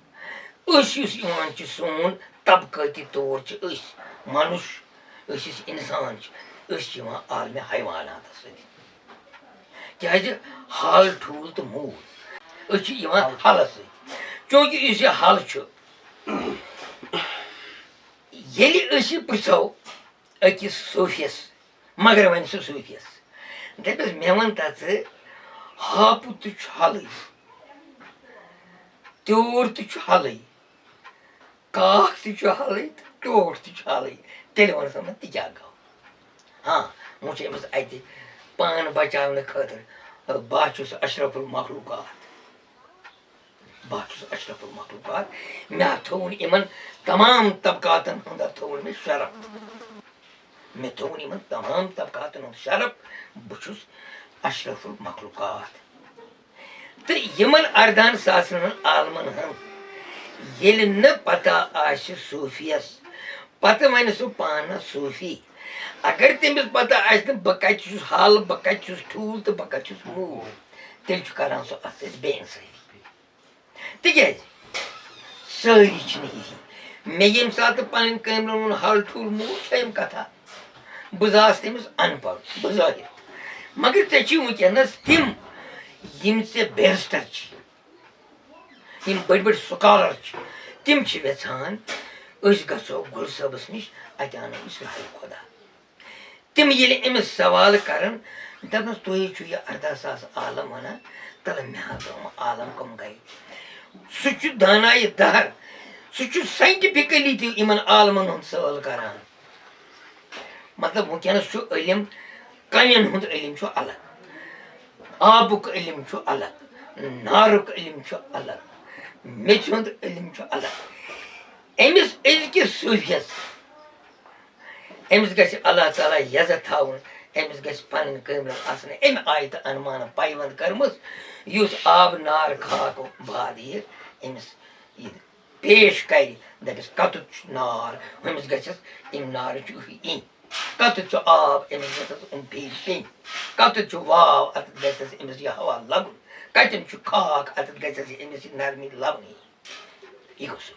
أسۍ یُس یِوان چھِ سون طبقٲتی طور چھِ أسۍ مَنُش أسۍ یُس اِنسان چھِ أسۍ چھِ یِوان عالمہِ حیواناتَس سۭتۍ کیٛازِ ہل ٹھوٗل تہٕ موٗل أسۍ چھِ یِوان ہلس سۭتۍ چوٗنٛکہِ یُس یہِ ہل چھُ ییٚلہِ أسۍ یہِ پرٛژھو أکِس صوٗفیَس مگر وَنہِ سُہ صوٗفیَس دَپٮ۪س مےٚ وَن تہ ژٕ ہاپُت تہِ چھُ حلٕے تیوٗر تہِ چھُ حلٕے کاکھ تہِ چھُ حلٕے تہٕ ٹوٹھ تہِ چھُ حلٕے تیٚلہِ وَن سا مےٚ تہِ کیٛاہ گوٚو ہاں وۄنۍ چھُ أمِس اَتہِ پان بچاونہٕ خٲطرٕ بہٕ چھُس اشرف المخلوٗقات بہٕ چھُس اشرف المخلوٗقات مےٚ تھوٚوُن یِمن تمام طبقاتن ہُنٛد تھوٚوُن مےٚ شرف مےٚ تھوٚوُن یِمن تمام طبقاتن ہُنٛد شرف بہٕ چھُس اشرف المخلوٗقات تہٕ یِمن 14,000 عالمن ہٕنٛز ییٚلہِ نہٕ پتہ آسہِ صوٗفیَس پتہٕ وَنہِ سُہ پانس صوٗفی اگر تٔمِس پتہ آسہِ نہٕ بہٕ کَتہِ چھُس حل بہٕ کَتہِ چھُس ٹھوٗل تہٕ بہٕ کَتہِ چھُس موٗل تیٚلہِ چھُ کران سُہ اَتھ سۭتۍ بے اِنصٲفی تِکیٛازِ سٲری چھِنہٕ یِتھی مےٚ ییٚمہِ ساتہٕ پنٕنۍ کٲمہِ ووٚن حل ٹھوٗل موٗل چھےٚ یِم کتھا بہٕ زاس تٔمِس اَن پڑھ بہٕ ظٲہِر مگر ژےٚ چھِ وٕنکٮ۪نس تِم یِم ژےٚ بیرِسٹر چھِ یِم بٔڑۍ بٔڑۍ سُکالر چھِ تِم چھِ یژھان أسۍ گژھو گُل صٲبس نِش اَتہِ اَنو أسۍ راہہِ خۄدا تِم ییٚلہِ أمِس سوال کرن دپنس تُہۍ چھُو یہِ 14,000 عالم وَنان تَلہٕ مےٚ حظ عالم کٕم گٔے سُہ چھُ دانایہِ دَر سُہ چھُ ساینٹِفِکٔلی تہِ یِمن عالمن ہُنٛد سوال کران مطلب وٕنکٮ۪نس چھُ علم کَنٮ۪ن ہُنٛد علم چھُ الگ آبُک علم چھُ الگ نارُک علم چھُ الگ میٚژِ ہُنٛد علم چھُ الگ أمِس أزکِس صوٗفیَس أمِس گژھِ اللہ تعالیٰ یزت تھاوُن أمِس گژھِ پنٕنۍ کٲمرَن آسٕنۍ اَمہِ آیہِ تہٕ اَنمانہٕ پایونٛد کٔرمٕژ یُس آب نار خاک باد یہِ أمِس یہِ پیش کَرِ دَپٮ۪س کَتُتھ چھُ نار ہُمِس گژھٮ۪س اَمہِ نارٕچ یِنۍ کَتُتھ چھُ آب أمِس گژھٮ۪س یِم پھیٖرِ پیٚنۍ کَتُتھ چھُ واو اَتٮ۪تھ گژھٮ۪س أمِس یہِ ہوا لَگُن کَتٮ۪ن چھُ خاک اَتٮ۪تھ گژھٮ۪س یہِ أمِس یہِ نرمی لَبنہٕ یہِ گوٚو سُہ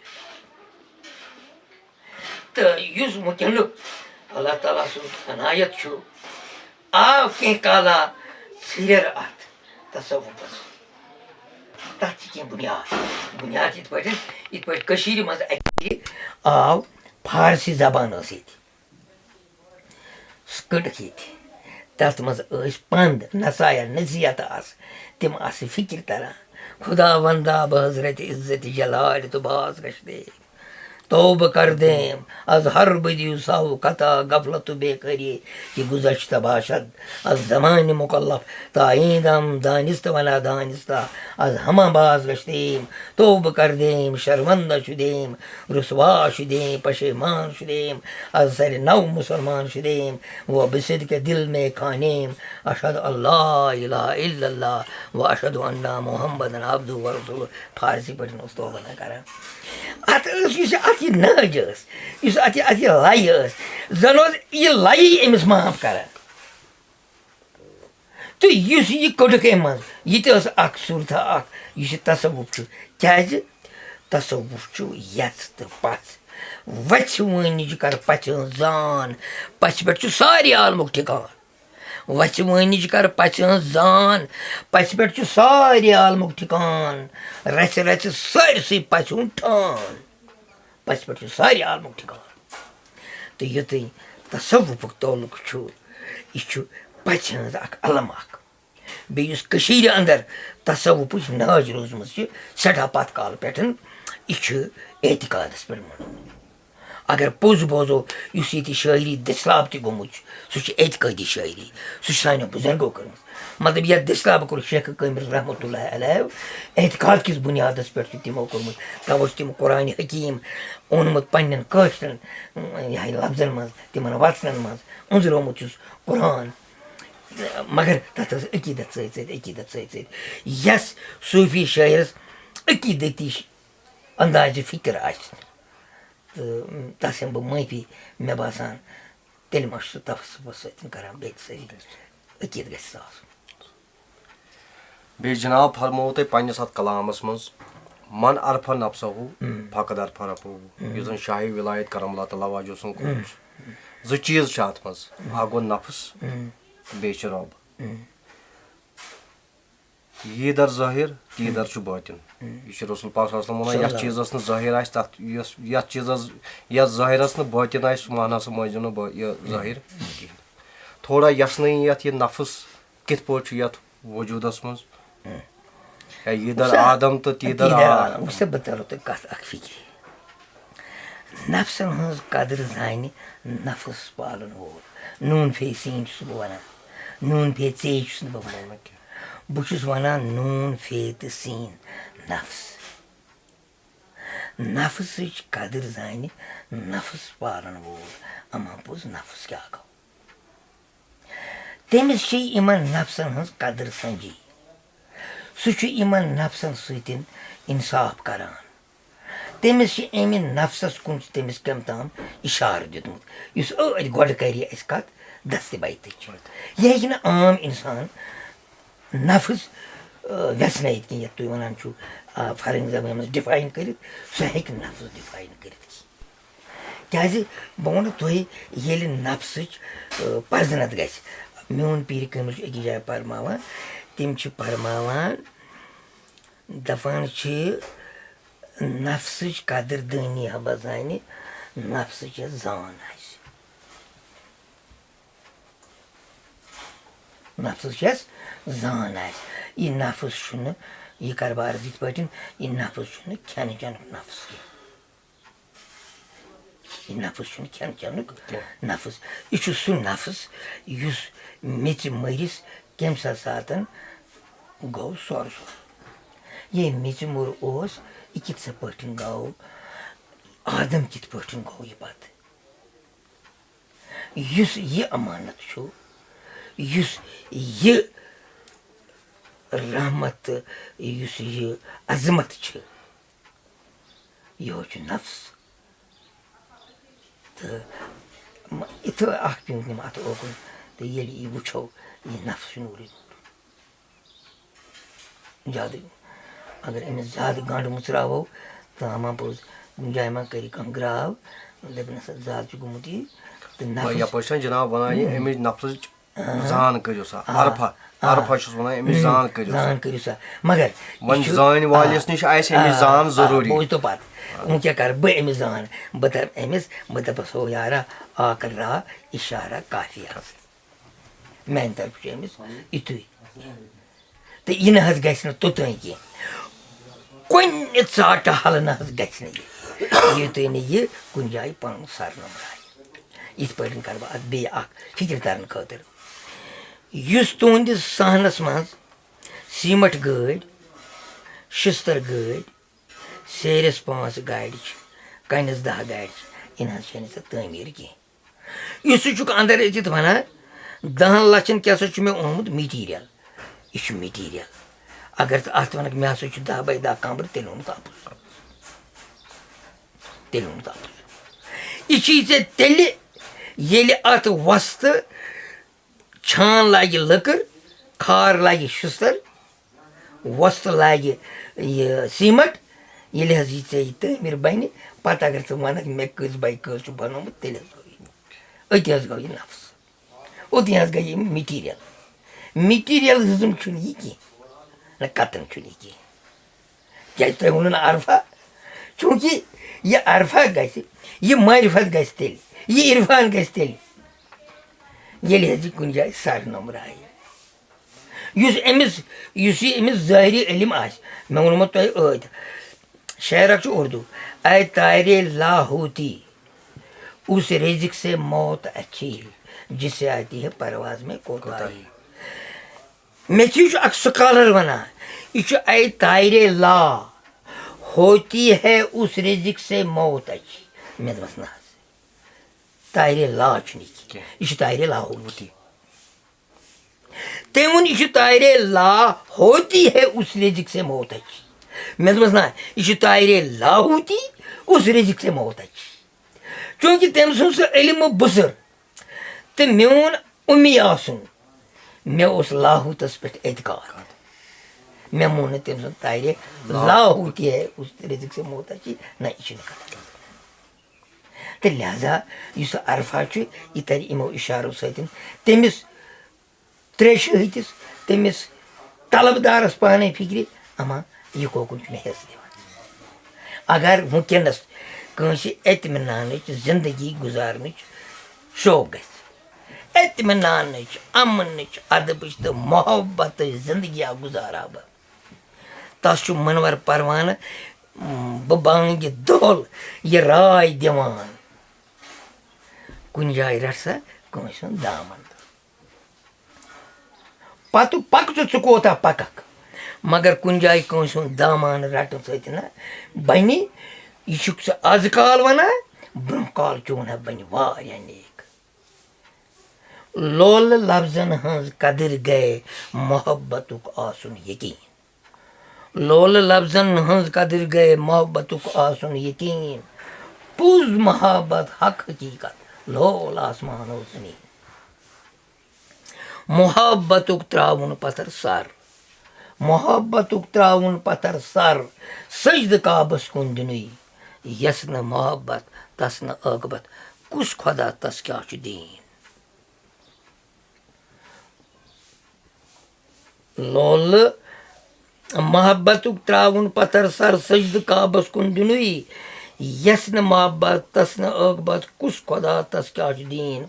تہٕ یُس وٕنکیٚنُک اللہ تعالیٰ سُنٛد عنایت چھُ آو کینٛہہ کالا ژھٕریر اَتھ تصوُفس تَتھ چھِ کینٛہہ بُنیاد یِتھ پٲٹھۍ کٔشیٖرِ منٛز اَکہِ آو فارسی زبان ٲس ییٚتہِ سُہ کٔڑٕکھ ییٚتہِ تَتھ منٛز ٲسۍ پنٛد نصایا نصیحت آسہٕ تِم آسہٕ فِکرِ تران خُدا وندا بہٕ حضرت عزت جلالِ تہٕ باز گژھِ توبہٕ کر دیم از ہر بدی ساو قطع غفلت بے قری کہ گزشتہ باشد از زمانہِ مکلف تایندم دانستہ ونا دانستہ از ہما باز گشتیم توبہٕ کر دیم شرمندہ شدیم رسوا شدیم پشیمان شدیم از سر نو مسلمان شدیم و بصدق دل میں کھانیم اشہد اللہ الہ الا اللہ و اشہد ان محمد عبدہ و رسول فارسی پٲٹھۍ اوس توبہ نہ کران اتھ ٲس یُس اتھ یہِ نہج ٲس یُس اتھ یہِ لَیہِ ٲس زن اوس یہِ لَیہِ أمِس معاف کران تہٕ یُس یہِ کوٚڑُکھ أمۍ منٛز یہِ تہِ ٲس اکھ صوٗرتھا اکھ یُس یہِ تصوُف چھُ کیٛازِ تصوُف چھُ یژھ تہٕ پژھ وَژھِ وٲنِج کر پژھِ ہٕنٛز زان پژھِ پٮ۪ٹھ چھُ سارے عالمُک ٹھِکان وَژھِ وٲنِج کر پژھِ ہٕنٛز زان پژھِ پٮ۪ٹھ چھُ سارے عالمُک ٹھِکان رَژھِ رَژھِ سٲرسٕے پژھِ ہُنٛد ٹھان پژھِ پٮ۪ٹھ چھُ سارے عالمُک ٹھِکان تہٕ یُتُے تصوُفُک تعلق چھُ یہِ چھُ پژھِ ہٕنٛز اکھ علم اکھ بیٚیہِ یُس کٔشیٖرِ انٛدر تصوُفٕچ نہج روٗزمٕژ چھِ سٮ۪ٹھاہ پتھ کالہٕ پٮ۪ٹھ یہِ چھُ اعتقادس پٮ۪ٹھ مُنحصر اگر پوٚز بوزو یُس ییٚتہِ شٲعری دٔسلاب تہِ گوٚمُت چھُ سُہ چھُ اعتقٲدی شٲعری سُہ چھُ سانیو بُزرگو کٔرمٕژ مطلب یتھ دٔسلاب کوٚر شیخ کٲمِل رحمتہ اللہ علیہ اعتقاد کِس بُنیادس پٮ۪ٹھ چھُ تِمو کوٚرمُت تَوَے چھُ تِمو قرآنِ حکیٖم اوٚنمُت پننٮ۪ن کٲشرٮ۪ن یِہے لفظن منٛز تِمن وَژنن منٛز أنٛزرومُت چھُس قرآن مگر تتھ ٲس عقیٖدت سۭتۍ یس صوٗفی شٲعرس عقیٖدتی اندازِ فِکر آسہِ تہٕ تس ہٮ۪مہٕ بہٕ معٲفی مےٚ باسان تیٚلہِ ما چھُ سُہ تفصُفس سۭتۍ کران بیٚکہِ سۭتۍ عقیٖدٕ گژھِ آسُن بیٚیہِ جناب فرمووُ تۄہہِ پننِس اتھ کلامس منٛز من عرفہ نفسہُ فقط عرفہ ربہُ یُس زن شاہی ولایت کرم اللہ تعالیٰ واجو سُنٛد کوٚر چھُ 2 چیٖز چھِ اتھ منٛز اکھ گوٚو نفس بیٚیہِ چھُ رۄب یی در ظٲہِر تی در چھُ باطِن یہِ چھُ رسول پاک صلی اللہ علیہ وسلم ونان یتھ چیٖزس نہٕ ظٲہِر آسہِ تتھ یتھ چیٖزس یتھ ظٲہِرس نہٕ باطِن آسہِ سُہ مان ہسا مٲنزیو نہٕ یہِ ظٲہِر کِہینۍ تھوڑا یژھنٲیی یتھ یہِ نفس کِتھ پٲٹھۍ چھُ یتھ وجوٗدس منٛز یہِ در آدم تہٕ تی در وٕچھ سا بہٕ ترو تۄہہِ کتھ اکھ فِکرِ نفسن ہٕنٛز قدٕر زانہِ نفس پالن وول نوٗن فے سیٖن چھُس بہٕ ونان نوٗن فے ژے چھُس نہٕ بہٕ ونان بہٕ چھُس ونان نوٗن فے تہٕ سیٖن نفس نفسٕچ قدٕر زانہِ نفس پالن وول اما پوٚز نفس کیٛاہ گوٚو تٔمِس چھِ یِمن نفسن ہٕنٛز قدٕر سنجی سُہ چھُ یِمن نفسن سۭتۍ انصاف کران تٔمِس چھِ اَمہِ نفسس کُن چھُ تٔمِس کٔمۍ تام اِشارٕ دیُتمُت یُس ٲدۍ گۄڈٕ کرِ اَسہِ کتھ دستہِ بیتٕچ یہِ ہیٚکہِ نہٕ عام انسان نفس ویژنٲیِتھ کینٛہہ یتھ تُہۍ ونان چھُو فرٲنۍ زبانہِ منٛز ڈِفاین کٔرِتھ سُہ ہیٚکہِ نہٕ نفس ڈِفاین کٔرِتھ کینٛہہ کیٛازِ بہٕ ونو تۄہہِ ییٚلہِ نفسٕچ پرزنت گژھِ میون پیٖرِ کٲمِل چھُ أکِس جایہِ پرماوان تِم چھِ پرماوان دپان چھِ نفسٕچ قدٕر دٲنی حبہ زانہِ نفسٕچ یۄس زان آسہِ نفسٕچ یۄس زان آسہِ یہِ نفس چھُنہٕ یہِ کاربار یِتھ پٲٹھۍ یہِ نفس چھُنہٕ کھٮ۪نہٕ چٮ۪نُک نفس کینٛہہ یہِ نفس چھُنہٕ کھٮ۪ن چٮ۪نُک نفس یہِ چھُ سُہ نفس یُس میٚژِ مٔرِس کمہِ ساتہٕ گوٚو سورٕ ییٚلہِ میٚژِ موٚر اوس یہِ کِتھ پٲٹھۍ گوٚو آدم کِتھ پٲٹھۍ گوٚو یہِ پتہٕ یُس یہِ امانت چھُ یُس یہِ رحمت یُس یہِ عظمت چھِ یِہوے چھُ نفس تہٕ یِتھٕ اکھ پیوٗنٛتِم اَتھ اوکُن تہٕ ییٚلہِ یہِ وٕچھو یہِ نفس چھُ نوٗرٕے زیادٕ اگر أمِس زیادٕ گنٛڈ مٕژراوو تاما پوٚز کُنہِ جایہِ ما کَرِ کانٛہہ گرٛاو دَپہِ نسا زیادٕ چھُ گوٚمُت یہِ تہٕ یپٲرۍ چھےٚ جِناب وَنان یہِ اَمِچ نفسٕچ زان کٔرِو سا عرفا چھُس وَنان أمِچ زان کٔرِو سا مگر وۄنۍ زانہِ وٲلِس نِش آسہِ أمِچ زان ضروٗری بوٗزتو پَتہٕ وۄنۍ کیٛاہ کَرٕ بہٕ أمِس زان بہٕ دَپہٕ أمِس بہٕ دَپَس ہو یارا آکر را اِشارا کافیا میٛانہِ طرفہٕ چھُ أمِس یِتھُے تہٕ یہِ نہ حظ گژھِ نہٕ توٚتانۍ کینٛہہ کُنہِ ژاٹہٕ حالہٕ نہ حظ گژھِ نہٕ یہِ یوٚتانۍ نہٕ یہِ کُنہِ جایہِ پَنُن سر نمبرایہِ یِتھ پٲٹھۍ کَرٕ بہٕ اَتھ بیٚیہِ اَکھ فِکرِ تَرنہٕ خٲطرٕ یُس تُہٕنٛدِس صحنَس منٛز سیٖمَٹھ گٲڑۍ شِستٕر گٲڑۍ سیرٮ۪س 5 گاڑِ چھِ کَنِس 10 گاڑِ چھِ یہِ نہ حظ چھَنہٕ ژےٚ تعمیٖر کینٛہہ یُس ژٕ چھُکھ اَنٛدر أژِتھ وَنان 10 لَچھَن کیٛاہ سا چھُ مےٚ اوٚنمُت میٹیٖریَل یہِ چھُ میٹیٖریَل اگر ژٕ اَتھ وَنکھ مےٚ ہسا چھُ 10 باے 10 کَمرٕ تیٚلہِ اوٚنُتھ اَپُز یہِ چھی ژےٚ تیٚلہِ ییٚلہِ اَتھ وۄستہٕ چھان لاگہِ لٔکٕر کھار لاگہِ شِستٕر وۄستہٕ لاگہِ یہِ سیٖمَٹھ ییٚلہِ حظ یہِ ژےٚ یہِ تعمیٖر بَنہِ پَتہٕ اگر ژٕ وَنکھ مےٚ کٔژ باے کٔژ چھُ بَنومُت تیٚلہِ حظ گوٚو یہِ أتی حظ گوٚو یہِ نفس اوٚتٕے حظ گٔے یہِ میٹیٖریَل میٹیٖریَلزٕم چھُنہٕ یہِ کینٛہہ نہ قطن چھُنہٕ یہِ کینٛہہ کیٛازِ تۄہہِ ووٚنوُ نہٕ عرفا چوٗنٛکہِ یہِ عرفا گژھِ یہِ معرفت گژھِ تیٚلہِ یہِ عرفان گژھِ تیٚلہِ ییٚلہِ حظ یہِ کُنہِ جایہِ سر نمبرایہِ یُس یہِ أمِس ظٲہری علم آسہِ مےٚ ووٚنمو تۄہہِ ٲدۍ شعر اکھ چھُ اُردو اے تارے لاہوتی اُس رزق سے موت اچھی جسے آتی ہے پرواز میں کوتاہی مےٚ چھِ یہِ چھُ اکھ سکالر وَنان یہِ چھُ اے تارے لا ہوتی ہے اُس رزق سے موت اچھی مےٚ دوٚپمَس نہ حظ تارے لا چھُنہٕ یہِ کینٛہہ یہِ چھُ تارے لا ہوتی تٔمۍ ووٚن یہِ چھُ تارے لا ہوتی ہے اُس رزق سے موت اچھی مےٚ دوٚپمَس نہ یہِ چھُ تارے لا ہوتی اُس رزق سے موت اچھی چوٗنٛکہِ تٔمۍ سُنٛد سُہ علمہٕ بُزر تہٕ میون اُمی آسُن مےٚ اوس لاہوٗتَس پٮ۪ٹھ اعتقاد مےٚ مون نہٕ تٔمۍ سُنٛد تارے لاہوتی ہے اُس رزق سے موت اچھی نہ یہِ چھُنہٕ کَتھ تہٕ لہذا یُس عرفا چھُ یہِ تَرِ یِمو اِشارو سۭتۍ تٔمِس ترٛیشہٕ تٔمِس طلبدارَس پانَے فِکرِ اما یہِ کوکُن چھُ مےٚ حِصہٕ دِوان اگر وٕنکٮ۪نَس کٲنٛسہِ اطمینانٕچ زندگی گُزارنٕچ شوق گژھِ اطمینانٕچ اَمنٕچ اَدبٕچ تہٕ محبتٕچ زندگیہ گُزارا بہٕ تَس چھُ مُنوَر پروانہٕ بہٕ بانگہِ دۄہل یہِ راے دِوان کُنہِ جایہِ رَٹ سا کٲنٛسہِ ہُنٛد دامن پَتہٕ پَکہٕ ژٕ کوتاہ پَکَکھ مگر کُنہِ جایہِ کٲنٛسہِ ہُنٛد دامان رَٹنہٕ سۭتۍ نہ بَنہِ یہِ چھُکھ ژٕ آز کال وَنان برونٛہہ کال چون بَنہِ واریاہ نیک لولہٕ لفظن ہٕنٛز قدٕر گٔے محبتُک آسُن یقیٖن لولہٕ لفظن ہٕنٛز قدٕر گٔے محبتُک آسُن یقیٖن پوٚز محبت حق حقیٖقت لول آسمانو زٔمیٖن محبتُک ترٛاوُن پتھر سر محبتُک ترٛاوُن پتھر سر سجدٕ کعبس کُن دِنُے یس نہٕ محبت تس نہٕ عٲقبت کُس خۄدا تس کیٛاہ چھُ دیٖن لولہٕ محبتُک ترٛاوُن پتھر سر سجدٕ کعبس کُن دِنُے یس نہٕ محبت تس نہٕ عٲقبت کُس خۄدا تس کیٛاہ چھُ دیٖن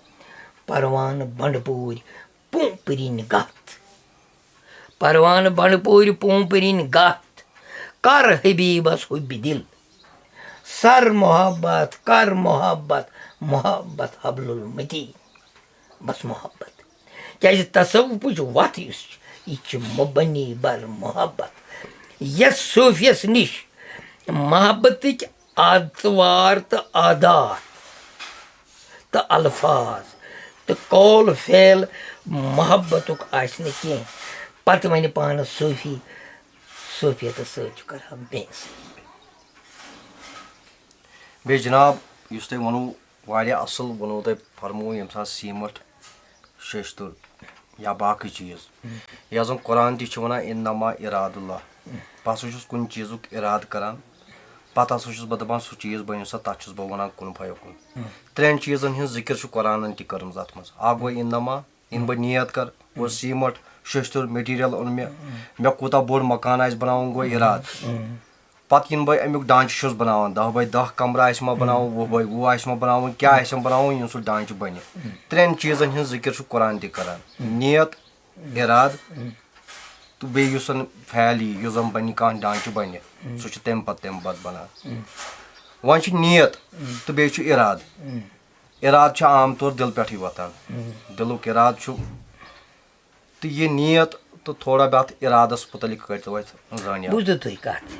پروانہٕ بنڈپوٗرۍ پوٗنٛپرِنۍ گتھ پروانہٕ بنڈپوٗرۍ پوٗنٛپرِنۍ گتھ کر حبیٖبس حُبہِ دِل سر محبت کر محبت محبت حبل المتیٖن بس محبت کیٛازِ تصوُفٕچ وَتھ یُس چھِ یہِ چھِ مُبنی بر محبت یَتھ صوٗفیَس نِش محبتٕکۍ آتوار تہٕ عادات تہٕ الفاظ تہٕ قول فعل मोहब्बतुक आसि नहٕ कینٛہہ पतہٕ वَنہِ पानس صوٗفی صوٗفیتس سۭتۍ چھُ کران بےٚ بیٚیہِ جِناب یُس تۄہہِ ووٚنوُ واریاہ اَصٕل ووٚنوُ تۄہہِ فرمووُ ییٚمہِ ساتہٕ سیٖمَٹھ شیشتُر یا باقٕے چیٖز یا زَن قۄران تہِ چھِ وَنان اِنما اِرادُ اللہ بہٕ ہسا چھُس کُنہِ چیٖزُک اِرادٕ کران پتہٕ ہسا چھُس بہٕ دَپان سُہ چیٖز بٔنِو سا تَتھ چھُس بہٕ وَنان کُن فَیکُن ترٛٮ۪ن چیٖزن ہٕنٛز ذِکِر چھُ قۄرانن تہِ کٔرمٕژ اَتھ منٛز اکھ گوٚو اِنما یِنہٕ بہٕ نِیت کر گوٚو سیٖمَٹھ شیشتُر میٹیٖریل اوٚن مےٚ کوٗتاہ بوٚڑ مکان آسہِ بناوُن گوٚو اِرادٕ پتہٕ یِنہٕ بہٕ اَمیُک ڈانٛچہٕ چھُس بناوان 10 باے 10 کمرٕ آسہِ ما بناوُن 20 باے 20 آسہِ ما بناوُن کیٛاہ آسٮ۪م بناوُن یِم سُہ ڈانٛچہٕ بنہِ ترٛٮ۪ن چیٖزن ہٕنٛز ذِکِر چھُ قۄران تہِ کران نِیت اِرادٕ تہٕ بیٚیہِ یُس زن فعل یی یُس زن بنہِ کانٛہہ ڈانٛچہٕ بنہِ سُہ چھُ تمہِ پتہٕ بنان وۄنۍ چھُ نِیت تہٕ بیٚیہِ چھُ اِرادٕ اِرادٕ چھُ عام طور دِلہٕ پٮ۪ٹھٕے وۄتھان دِلُک اِرادٕ چھُ تہٕ یہِ نِیت تہٕ تھوڑا بہت اِرادس مُتعلِق کٔرۍتو اَتہِ زٲنِتھ بوٗزِو تُہۍ کتھ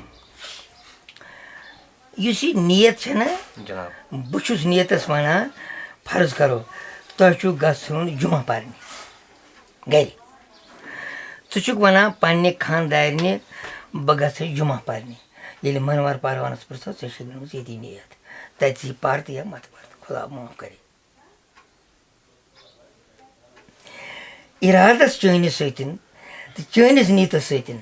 یُس یہِ نِیت چھےٚ نا جِناب بہٕ چھُس نِیتس ونان فرض کرو تۄہہِ چھُو گژھُن جُمعہ پرنہِ گرِ ژٕ چھُکھ ونان پننہِ خانٛدارنہِ بہٕ گژھٕ جُمعہ پرنہِ ییٚلہِ منور پروانس پرٛژھو ژےٚ چھےٚ گٔمٕژ ییٚتی نِیت تتہِ یی پر تہِ یا متہٕ پر تہٕ خۄدا معاف کرِ اِرادس چٲنِس سۭتۍ تہٕ چٲنِس نیٖتس سۭتۍ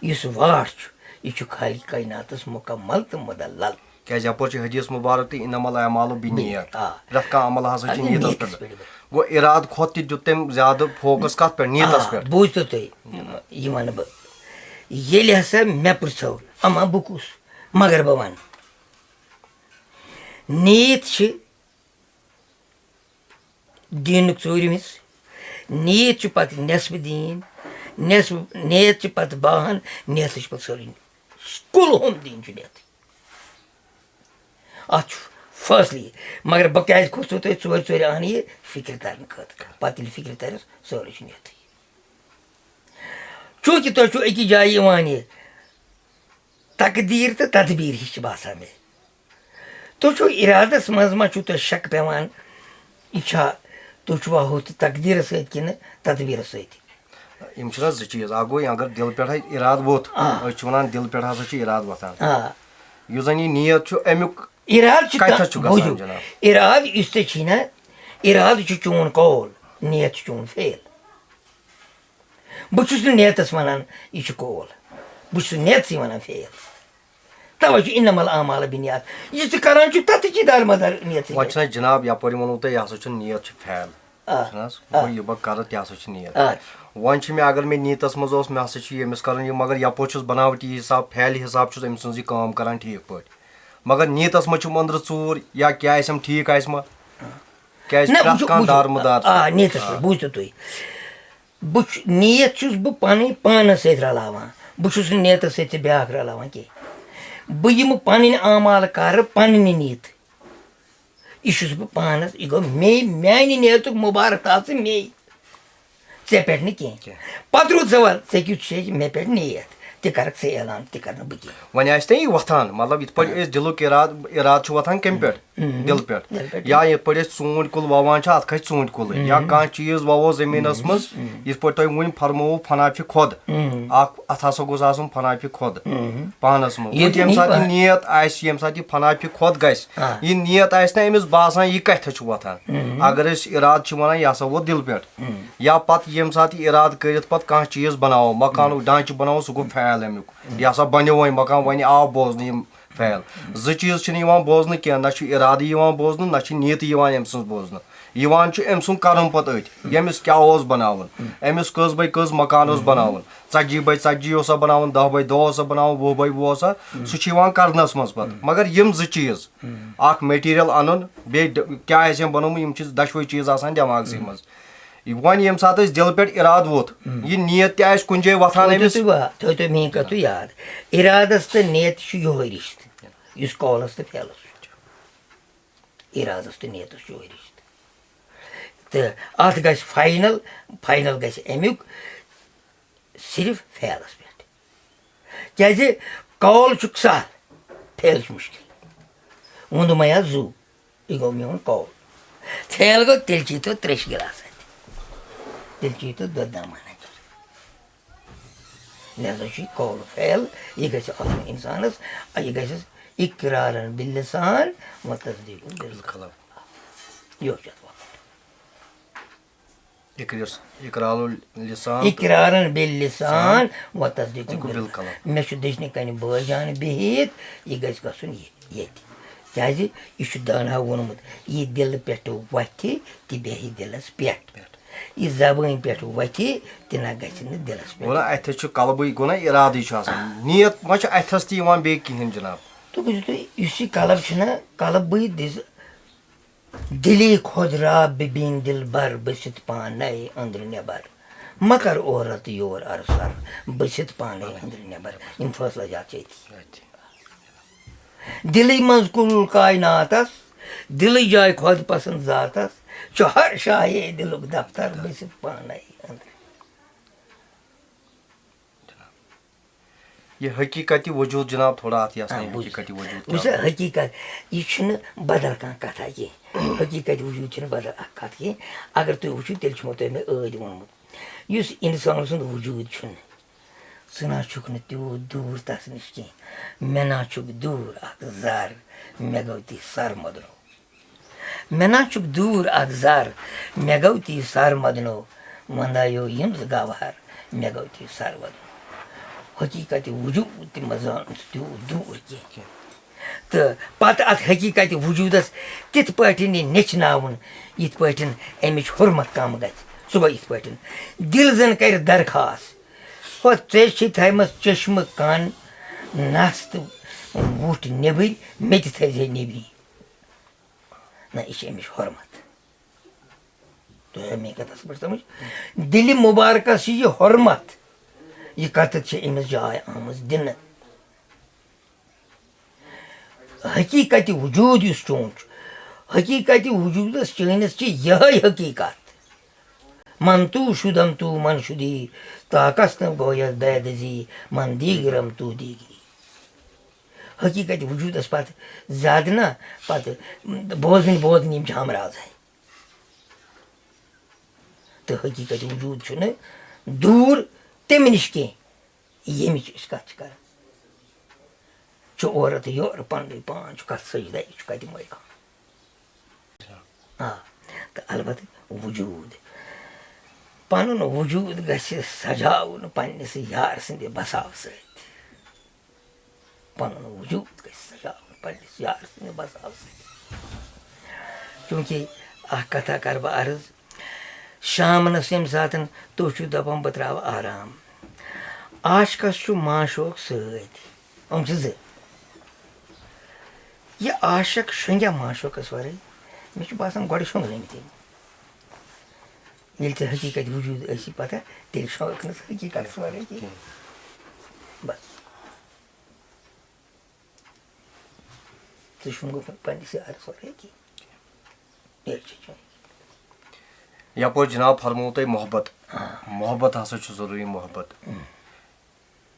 یُس واٹھ چھُ یہِ چھُ خالق کایناتس مُکمل تہٕ مُدلل کیٛازِ یپٲرۍ چھُ حدیث مُبارک تہِ اِنَمل اعمالُ بِنِّیَت پرٛٮ۪تھ کانٛہہ عمل ہسا چھُ نیٖتس پٮ۪ٹھ گوٚو اِرادٕ کھۄتہٕ تہِ دیُت تٔمۍ زیادٕ فوکس کتھ پٮ۪ٹھ نیٖتس پٮ۪ٹھ بوٗزتو تُہۍ یہِ ونہٕ بہٕ ییٚلہِ ہسا مےٚ پرٛژھو اما بہٕ کُس مگر بہٕ ونہٕ نیٖت چھِ دیٖنُک ژوٗرِم حِصہٕ نیٖت چھُ پتہٕ نٮ۪صفہٕ دیٖن نٮ۪صف نیت چھِ پتہٕ باہن نیتٕے چھِ پتہٕ سورُے کُل ہُم دیٖن چھُ نیتٕے اتھ چھُ فٲصلہٕ یہِ مگر بہٕ کیٛازِ کھوٚتوٕ تۄہہِ ژورِ انہٕ یہِ فِکرِ ترنہٕ خٲطرٕ پتہٕ ییٚلہِ فِکرِ ترٮ۪س سورُے چھُ نیتٕے چوٗنٛکہِ تۄہہِ چھُو أکِس جایہِ یِوان یہِ تقدیٖر تہٕ تدبیٖر ہِش چھِ باسان مےٚ تُہۍ چھُو اِرادس منٛز ما چھُو تۄہہِ شک پٮ۪وان یہِ چھا تُہۍ چھُوا ہُتھ تقدیٖرس سۭتۍ کِنہٕ تدبیٖرس سۭتۍ یِم چھِنہ زٕ چیٖز اکھ گوٚو اگر دِلہٕ پٮ۪ٹھے اِرادٕ ووٚتھ أسۍ چھِ وَنان دِلہٕ پٮ۪ٹھ ہسا چھُ اِرادٕ وۄتھان یُس زن یہِ نیت چھُ امیُک اِرادٕ چھُ کتھٮ۪تھ چھُ گژھان جِناب اِرادٕ یُس ژےٚ چھی نا اِرادٕ چھُ چون قول نیت چھُ چون فعل بہٕ چھُس نہٕ نیتس ونان یہِ چھُ قول بہٕ چھُس نیتسٕے ونان فعل تَوے چھُ اِنَمل اعمالُ بِنِّیَت یہِ ژٕ کران چھُکھ تتھ چھِ دارمدار نیتٕے وۄنۍ چھُنہ جِناب یپٲرۍ ووٚنوُ تۄہہِ یہِ ہسا چھُ نیت چھُ فعل چھُنہ حظ گوٚو یہِ بہٕ کرٕ تہِ ہسا چھُ نیت وۄنۍ چھُ مےٚ اگر مےٚ نیٖتس منٛز اوس مےٚ ہسا چھُ ییٚمِس کرُن یہِ مگر یپٲرۍ چھُس بناوٹی حِساب فعلہِ حِساب چھُس أمۍ سٕنٛز یہِ کٲم کران ٹھیٖک پٲٹھۍ مگر نیٖتس منٛز چھُم أنٛدرٕ ژوٗر یا کیٛاہ آسٮ۪م ٹھیٖک آسہِ ما کیٛازِ پرٛٮ۪تھ کانٛہہ دارمُدار نیتس پٮ۪ٹھ بوٗزتو تُہۍ نیت چھُس بہٕ پنٕنۍ پانس سۭتۍ رلاوان بہٕ چھُس نہٕ نیتس سۭتۍ تہِ بیٛاکھ رلاوان کینٛہہ بہٕ یِمہٕ پنٕنۍ اعمال کرٕ پننہِ نیٖتہٕ یہِ چھُس بہٕ پانس یہِ گوٚو مے میانہِ نیتُک مُبارک آسہٕ مے ژےٚ پٮ۪ٹھ نہٕ کینٛہہ پتہٕ روٗد سوال ژےٚ کیُتھ چھُے مےٚ پٮ۪ٹھ نیت تہِ کرکھ ژٕ اعلان تہِ کرنہٕ بہٕ کینٛہہ وۄنۍ آسہِ نہ یہِ وۄتھان مطلب یِتھ پٲٹھۍ أسۍ دِلُک اِرادٕ چھُ وۄتھان کمہِ پٮ۪ٹھ دِلہٕ پٮ۪ٹھ یا یِتھ پٲٹھۍ أسۍ ژوٗنٛٹھۍ کُل وَوان چھِ اَتھ کھسہِ ژوٗنٛٹھۍ کُلٕے یا کانٛہہ چیٖز وَوو زٔمیٖنس منٛز یِتھ پٲٹھۍ تۄہہِ وُنۍ فرمووُ فنافہِ کھۄد اکھ اتھ ہسا گوٚژھ آسُن فنافہِ کھۄد پانس منٛز ییٚمہِ ساتہٕ یہِ نیت آسہِ ییٚمہِ ساتہٕ یہِ فنافہِ کھۄد گژھِ یہِ نیت آسہِ نہ أمِس باسان یہِ کتھٮ۪تھ چھُ وۄتھان اگر أسۍ اِرادٕ چھِ ونان یہِ ہسا ووت دِلہٕ پٮ۪ٹھ یا پتہٕ ییٚمہِ ساتہٕ یہِ اِرادٕ کٔرِتھ پتہٕ کانٛہہ چیٖز بناوو مکانُک ڈانٛچہٕ بناوو سُہ گوٚو فعل امیُک یہِ ہسا بنیو وۄنۍ مکان وۄنۍ آو بوزنہٕ یِم فعل زٕ چیٖز چھِنہٕ یِوان بوزنہٕ کینٛہہ نہ چھُ اِرادٕ یِوان بوزنہٕ نہ چھِ نیٖتٕے یِوان أمۍ سٕنٛز بوزنہٕ یِوان چھُ أمۍ سُنٛد کرُن پتہٕ أتھۍ ییٚمِس کیٛاہ اوس بناوُن أمِس کٔژ باے کٔژ مکان اوس بناوُن 40 باے 40 اوسا بناوُن 10 باے 10 اوسا بناوُن 20 باے 20 اوسا سُہ چھُ یِوان کرنس منٛز پتہٕ مگر یِم زٕ چیٖز اکھ میٹیٖریل انُن بیٚیہِ کیٛاہ آسہِ أمۍ بنومُت یِم چھِ دۄشوٕے چیٖز آسان دٮ۪ماغسٕے منٛز وۄنۍ ییٚمہِ ساتہٕ أسۍ دِلہٕ پٮ۪ٹھ اِرادٕ ووٚتھ یہِ نیت تہِ آسہِ کُنہِ جایہِ وۄتھان أمِس تھٲیتو میٲنۍ کتھ تُہۍ یاد اِرادس تہٕ نیتہِ چھُ یِہوے رِشتہٕ یُس قولس تہٕ فعلس چھُ اِرادس تہٕ نیتس چھُ یِہوے رِشتہٕ تہٕ اتھ گژھِ فاینل گژھِ امیُک صرف فعلس پٮ۪ٹھ کیٛازِ قول چھُکھ سہل فعل چھُ مُشکِل ووٚنُم یا زُو یہِ گوٚو میون قول فعل گوٚو تیٚلہِ چیٖتو 3 گِلاس اتہِ तेल चीज तो ददामान लिहाजा कौल फैल यह गि इंसानस यह गि इकरारन बिल्लिसान व तस्दीकुन बिल क़ल्ब यो इकरारन बिल्लिसान व तस्दीकुन बिल क़ल्ब मे दशने कन बजान बिहित यह गि गसुन ये क्या यह दाना वोनमुत यह दिल पे वथि तो बेहि दिलस पे यह जबान पे वथि तो ना गि दिलस पे अथस कलबे गुना इरादे नीयत मा अथस तह बे कहें जनाब तो यह कलब कलब दिली खोदरा बिबिन दिल बर बसित पाने अंदर नबर मकर औरत योर अरसर बसित पाने अंदर नबर इन फैसला जात दिल मज कुल कायनातस दिल जाय खुद पसंद जातस हर शाहे दिलुक दफ्तर बसित पाने अंदर ये हकीकत वजूद जनाब थोड़ा हकीकत वजूद हकीकत यह बदल कह कथा कह हकीकत वजूद बदल कथ कह अगर तुम वो तेल तुम मे ऐद वोनमुत इस इंसान सुंद वजूद सह ना तूत दूर तस नश कह मे ना दूर जर मे गो ती सर मदनो मे ना दूर जर मे गो ती सर मदनो वंदायो यम गवार मे गो ती सर वदनो हकीकत वजूद मजान तूत दूर कह तो पत अत हकीकत वजूदस तिथ पाटन नेचनावन यिथ पाटन अमिच हुरमत कम गि सह गो यिथ पाटन दिल जन कर दरखास्त हो ऐ थमस चश्म कान नस तो वुट नेबर मे थे नेबी ना यह अमिच हुरमत तो मे कतस पे समझ दिल मुबारकस यह हुरमत यह कत अमिस जाय आमज दिन हकीकत वजूद चोन हकीकत वजूदस चनिस यह हकीकत मन तू शुदम तू मन शुदी ताकस न गोयस बैदजी मन दीगरम तू दीगरी हकीकत वजूदस पत ज्यादा ना पत बोजन हमराज है तो हकीकत वजूद दूर तम नश कह यमिच कत कर औरत योर पन पान कत सजदा यह कत मैदान तो अलबत् वजूद पन वजूद गि सजावन पन्निस यार सद बसाव सत पन वजूद गि सजावन पन्निस यार सद बसाव सत चूँकि कथा कर बह अर्ज शामनस यम सात तुम दपान बह त्रा आराम आशकस माशोक सम यह आशक शंग्या माशोकस वर मे बासान गो शोंगलमत ये हकीकत वजूद पता तेल शोंकनस हकीकत वर बस तो शोंगो पन्निस यारस वर यपोर जनाब फरमो तुम मोहब्बत मोहब्बत हसा जरूरी मोहब्बत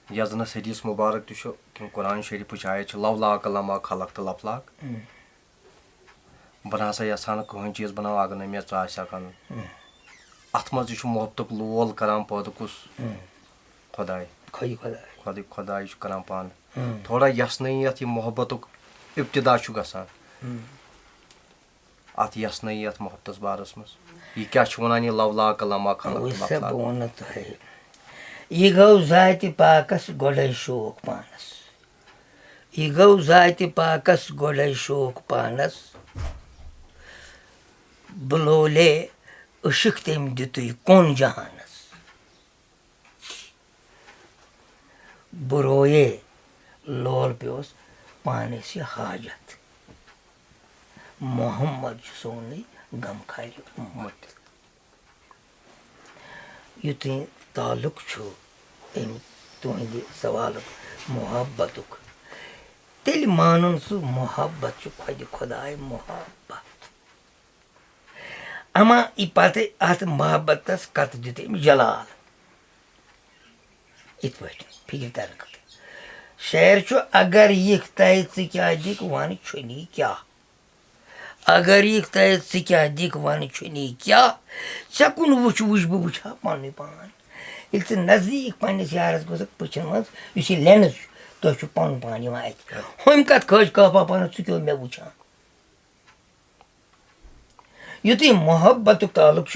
यजनस हदीस मुबारक तुम कुरान शरीफ आयत लवला कलमा खलक तो लफलाक बह ना यसान कहें चीज बनाओ अगर मे कन अत मज मोहब्बत लोल करान पैदा कुस खुदाय खुदाय करान पान थोड़ा यसनयत यह मोहब्बत इब्तिदा गसान अत यसनयत मोहब्बत बारस मज यह क्या वन यह लवला कलमा खलक यह गो जात पाकस गोड़े शोक पानस यह गो जात पाकस गोड़े शोक पानस बलोले अशिक तम दित कौन जहानस बुरोये लोल पेस पानस यह हाजत मोहम्मद सोन गम खाली उम्मत युत ताल्लुक तुहद सवाल मोहब्बत तेल मानुन सह मोहब्बत खुद खुदाय मोहब्बत अमा पे अत मोहब्बतस कत दित जलाल इत फिक्र तर शेर अगर यह तय क्या दिख वन छुनी क्या अगर यह तय च क्या दिख वन क्या चकुन वुच वुच बह वुचा पन पान ये नजदीक पन्नस यारस गुजर पुछन मज लेंस तुम पन पान हम कत खज कहपा पान क्यों मे वुचान युत मोहब्बत ताल्लुक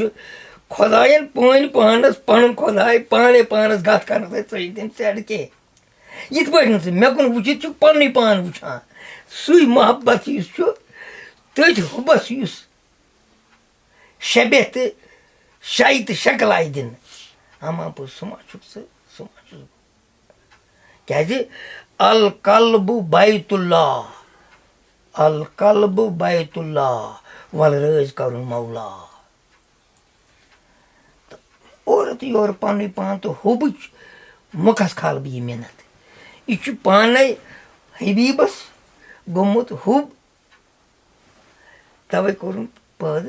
खुदायन पान पानस पन खुदाय पाने पानस गत कर सेट कह ये मे कुन वुचित पन पान वुचान सु मोहब्बत तथ हुबस शबे तो शाई तो शक्ल आय दिन हमा पो सुमा क्या अल कल्ब बैतुल्लाह वल रज कर मौला और योर पन पान तो हुब मुखस खाल बह यह मिन्नत यह पान हबीबस गोमुत हुब तवे कोर पद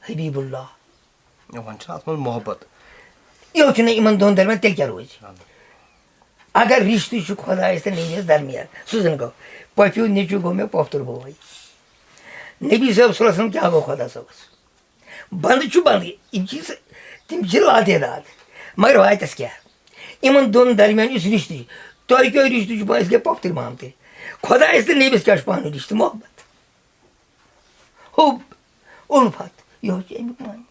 हबीबुल्लाह मोहब्बत यह इन दोन दरमियान तेल क्या रोज अगर रिश्ते खुदायस तो नबीस दरमियान सह जन गो पफ्यू नीचू गो मे पोफ्तुर बोई नबी साहब क्या गो खुदा सबस बंद बंद तम लातेदाद मगर वातस क्या इन दोन दरमियान रिश्ते तुम क्यों रिश्ते गए पोफ्तर मामते खुदायस तो नबीस क्या पान रिश्ते मोहब्बत हुब उल्फत यह अमुक मान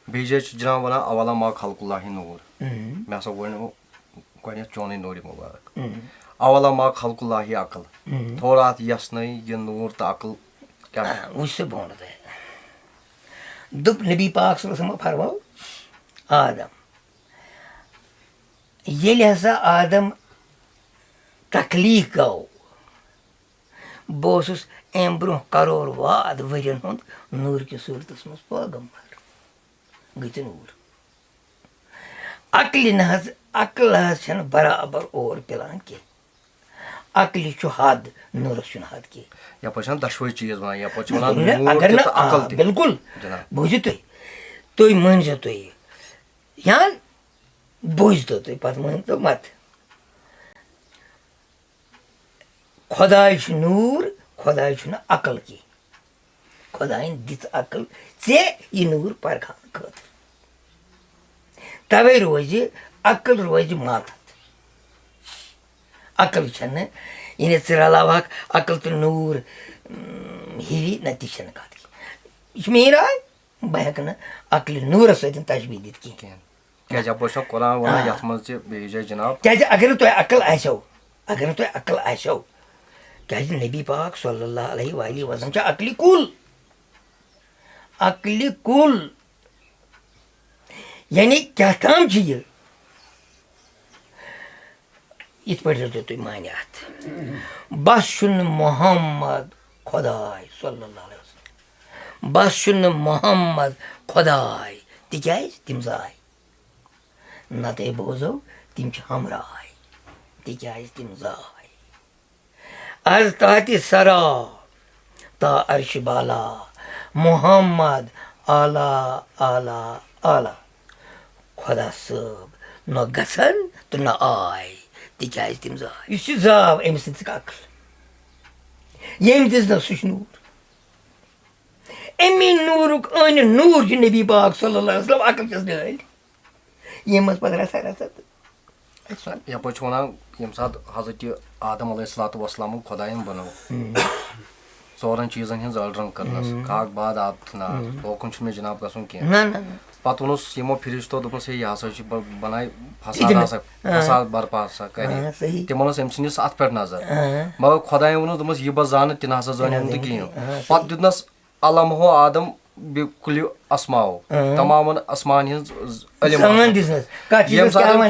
बीजे जनाब वन अवला मा खल्कुल्लाहि नूर मे हसा वो चोन नूर मुबारक अवला मा खल्कुल्लाहि अकल थोड़ा अत यसन यह नूर तो अकल क्या वह बोन दुप नबी पाक फरमाओ आदम ये हसा आदम तकलीफ गो बस अम ब्रोह करोड़ वाद वरियन हुंद नूर की सूरत मज पैगम्बर गई नूर अकल बराबर और पिलान कह अकल हद नूरस हद कह यप दशवे चीज अगर न बिल्कुल बोझो तुम मानजो तुम या बोझ तो तुम पे मान तो मत खुदाय नूर खुदाय अकल की खुदायन दित अकल यह नूर परखान खतर तवे रोज अकल रोज मातहत अकल इन रलावक अकल तो नूर हिवी न तह कत यह मेरी राय बह हेक अकल नूर सत तशबी दित कह जनाब क्या अगर तुम अकल आशो क्या नबी पाक सल्लल्लाहु अलैहि वसल्लम अकली कुल यानी क्या ताम इत पे तुम मान बस मोहम्मद खुदाय सल्लल्लाहु अलैहि वसल्लम बस मोहम्मद खुदाय तिज तम जाय नत बोजो तम हमराय तिज तम जाय अज ताति सरा ता अर्श बाला मोहम्मद आला आला आला खुदा सब न गसन तो न आय तिज तम जाय यह जाव अम सक अकल यम दिस न सह नूर अमी नूरुक अन नूर नबी पाक सल्लल्लाहु अलैहि वसल्लम अकल कस डाल यम पे रसा रसा यप वन यम सात हजरत आदम अलैहिस्सलाम खुदायन बनो चोरन चीजन हज अलरंग करनस खाक बाद आब थना ओकुन मे जनाब गसुन कह पत वोनस यमो फिरिश्तो दोपस यह हसा बनाए फसाद बर्पा हसा करे तिमन अम सस अत पे नजर मगर खुदायन वोनस दोपस यह बह जान ति ना जान तो कहें पत दितनस अलम हो आदम बिकुल असमाओ तमाम असमान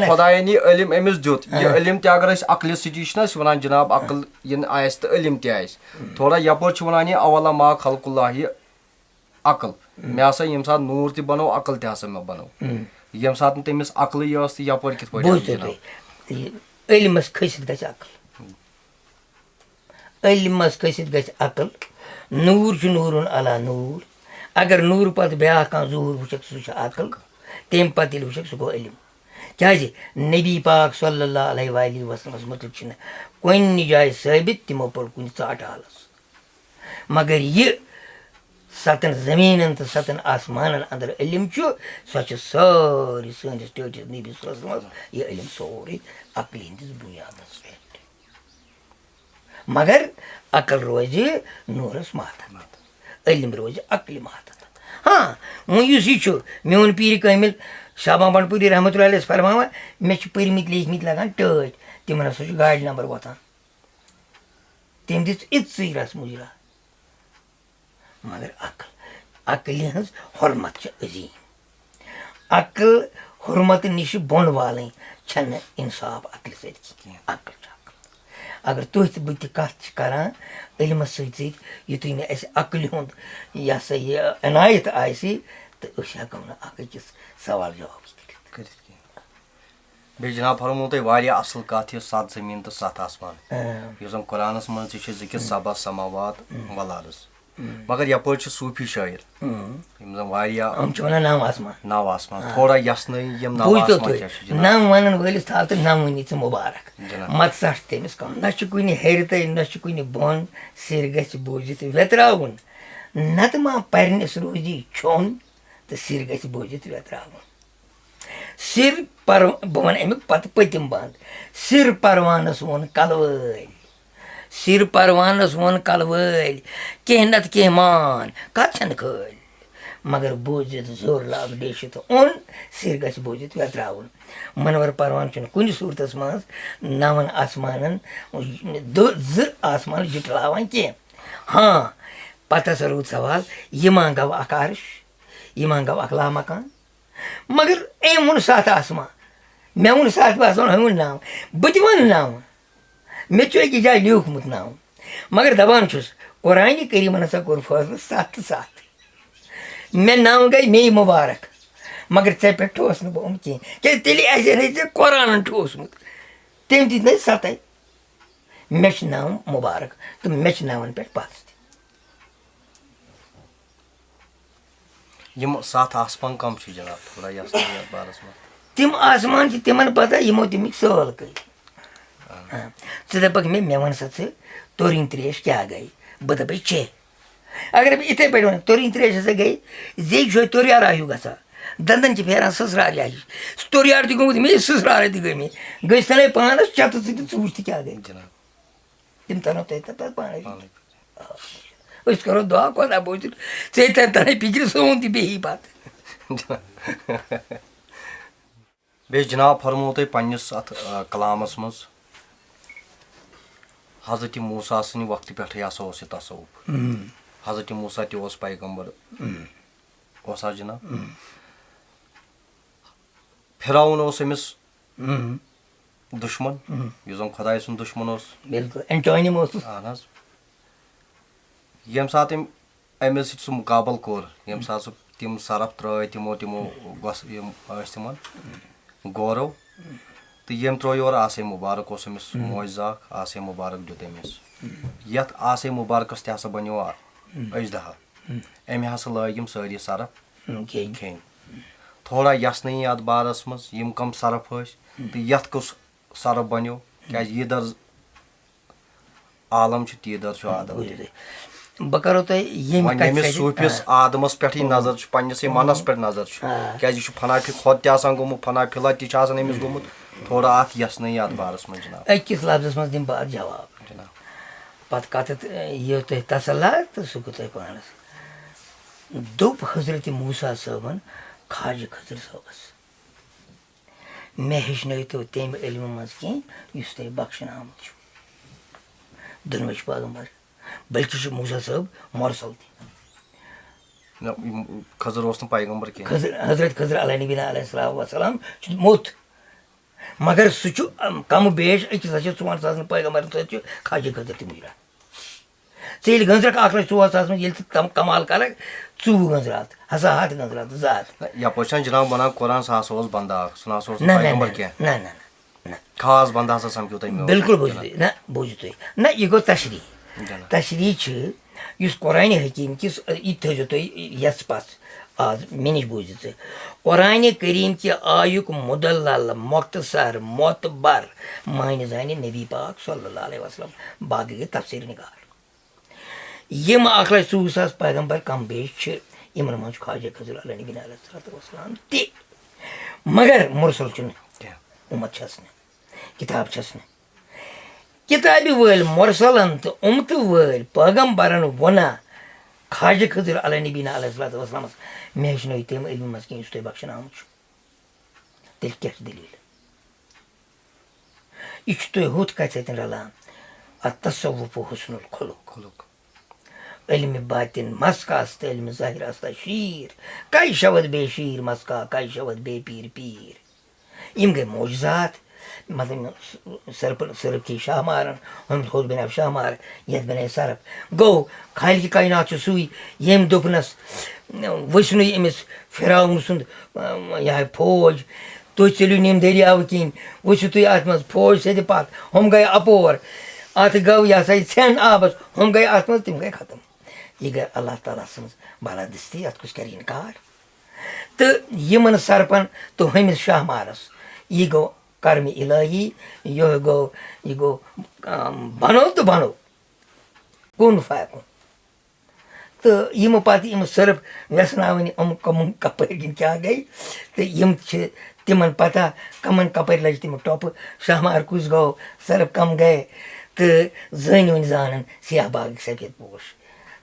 खुदायन यह इलम अमिस दुत यह इलम अगर अकल सती वन जनाब अकल इन आस तो इलम तस थोड़ा यपोर वन यह अवला मा खल्कुल्लाहि अकल मे हसा यम सात नूर तह बनो अकल तह मे बनो यम सात तमिस अकल यपोर कित इलमस खसित गछ अकल इलमस खसित गछ अकल नूर नूर अला नूर अगर नूर पत ब्या जूर वुचक सह अकल तम पे वुचक सह गो इलम क्या नबी पाक सल्लल्लाहु अलैहि वसल्लम मुतलिक कुन जाय साबित तिमो पढ़ कुन चाट हालस मगर ये सतन ज़मीन तो सतन आसमान अंदर इल्म सो सारी सैनिस टेटिस नबीस मज यह इल्म सोरे अकल हंदिस बुनियाद पे मगर अकल रोज नूरस मातहत इल्म रोज अकल मातहत हाँ वुस यह मोन पीर कामिल शाबा बंडपुरी रहमतुल्लाह अलैह फरमावा मे पर्मित लेखमित लगान टच तिमन हसा गाड़ी नंबर वोतान तम दिस इत्सै रस्म मगर अकल हज हुरमत अजीम अकल हुरमत नश बोन वाल इंसाफ अकल सत अकल अगर तुह तो कत करान इल्म युतु मे अकल हुंद यह सा यह इनायत आसि तो हेको नकिस सवाल जवाब कर बे जनाब फरमो तुम वारिया असल कत सत जमीन तो सत आसमान यह जन कुरानस मज जिक्र सबा समावात वलारस मगर यप सूफी शायर नव आसमान थोड़ा यसन यम नव आसमान नव वन वलिस थाव तो नव वन मुबारक मत सट तमिस कम न कुन हेर तन न कुन बोन सिर गि बोजित वेत्रावन नत मा परनिस रोजी छोन तो सिर गि बोजित वेत्रावन सिर पर बह वन अमुक पत पतिम बंद सिर परवानस वोन कलवल सिर परवानस वोन कलवल कह नत कह मान कत खल मगर बोजित जोर लाग डेशित ओन सिर गि बोजित वेत्रावन मनवर परवान कुन सूरतस मज नवन आसमान आसमान जुटलावान कह हाँ पत हसा रूद सवाल यह मा गो अक अर्श यह मा गो अक मकान मगर अम वो सत आसमान मे वो सत आसमान हम नाव बह वन नाव मे अकि जाए लिखमुत नाव मगर दपान कुरान करीमन हसा कोर फैसला सत सत मे नाव गई मे मुबारक मगर ऐ पे ठोस बह कह तेल कुरान ठोसमुत तम दित न सत मे नाव मुबारक तो मे नावन पे पस्त यम सत आसमान कम जनाब थोड़ा यस बारस में तिम आसमान तिमन पता यमो तमिक साल कर दपक मे वन सा तोरिन त्रेश क्या गई बह दप चे अगर बह इथे पे वन तोरिन त्रेश हसा गई जे तोरियार आयु गा दंदन फेरान ससरार आयु तोरियार तमुत मे ससरार गई मे गई तन पानस चत वुच क्या गई जनाब तम तनो तह पान करो दुआ खुदा बोझ े तन पिक्र सोन तही पत बे जनाब फरमो तुम पन्निस अत कलामस मज हजरत मूसा सनि वक्त पे हसा तसव्वुफ हजरत मूसा तस पैगम्बर जनाब फिरौन अमिस दुश्मन यम खुदा सुन दुश्मन अहन यम सात अमिस सह मुकाबल कोर यम सात तम सरफ त्र तमो तमन गौरव तो यम त्रो योर आसे मुबारक अमिस मोजा आसे मुबारक दुत अमिस यथ आसे मुबारकस तह बनो अजदहा अमे हसा लगिम सारी सरफ खेन थोड़ा यसन अत बारस मज यम कम सरफ तो यथ कुस सरफ बनो क्या यीदर आलम तीदर आदम बह करो तुम सूफिस आदमस पे नजर पन्नस मनस पे नजर क्या फना खुद तन गोमुत फना फिला तमिस गोमुत थोड़ा अत यसन अत बारस मज जनाब अकिस लफ्जस मज दिम बह जवाब जनाब पत कत यह तुम तसल्ला तो सह गो तुम पानस दोप हजरत मूसा साहबन खाज खजर साहबस मे हेचन तो तम इल्म मज कह तुम बख्शन आमुत दोनवे पैगम्बर बल्कि मूसा साहब मरसल खजर पैगम्बर हजरत खजर अलैहिस्सलाम मोत मगर सह कम बेश अकिस वन सा पैगम्बर खाज खजर तम मुजरा े गंजरक 1,04,000 में कमाल कर 24 गंजरात हसा हाथ गंजरात ज़ात यप जनाब वन कुरान सह बंदा न खास बंदा समझो तुम बिल्कुल बोझ तुम न यह गो तशरी तशरी कुरान हकीम किस यह थो तुम यस पस आज मे नश बोझ कुरान करीम कि आयुक मुदल्लल मुख्तसर मोतबर मान जान नबी पाक सल्लल्लाहु अलैहि वसल्लम बाकी गई तफसीर निकाल यम 1,24,000 पैगम्बर कम बेश यमन मज ख्वाजा खजर अल्लाह नबी अलैहिस्सलाम ते मगर मुरसल उम्मत छस न किताब छस न किताब वल मुरसलन तो उम्मत वल पैगम्बरन वना ख्वाजा खजर अल्लाह नबी अलैहिस्सलाम मे हन तम इल्म मज कह तुम बख्शन आमुत तेल क्या दलील यह तुम हुत कत रलान तसव्वुफ हुस्नुल खुलुक इल्म बातिन मस्का इल्म ज़ाहिर शीर कई शवद बे शीर मस्का कई शवद बे पीर पीर यम गई मौजजात मतलब सरफ की शाह मारन हम थोद बना शाह मार यह बना सरफ गो खाल की कायनात सुई यम दोपनस वसन अमिस फिराउन सुंद यह फौज तुम चलो निम दरियाव किन वो तुम अत मज फौज से पात हम गए अपोर अत गो यह सा छन आबस हम गए अत मज तम गए खत्म यह गई अल्लाह ताला सज बालादस्ती अत कुछ कर इनकार तो यमन सरपन तो हमिस शाह मारस यह गो कर्म इलाही यह गो बनो तो बनो कौन फायकुन तो यम पत यम सर्फ व्यसन कम कपर क्या गई तो यम तिमन पता कमन कपर लज तम टोप शाहमार कुछ गो सर्फ कम गए तो जन वन जान सियाह बाग सफेद पोश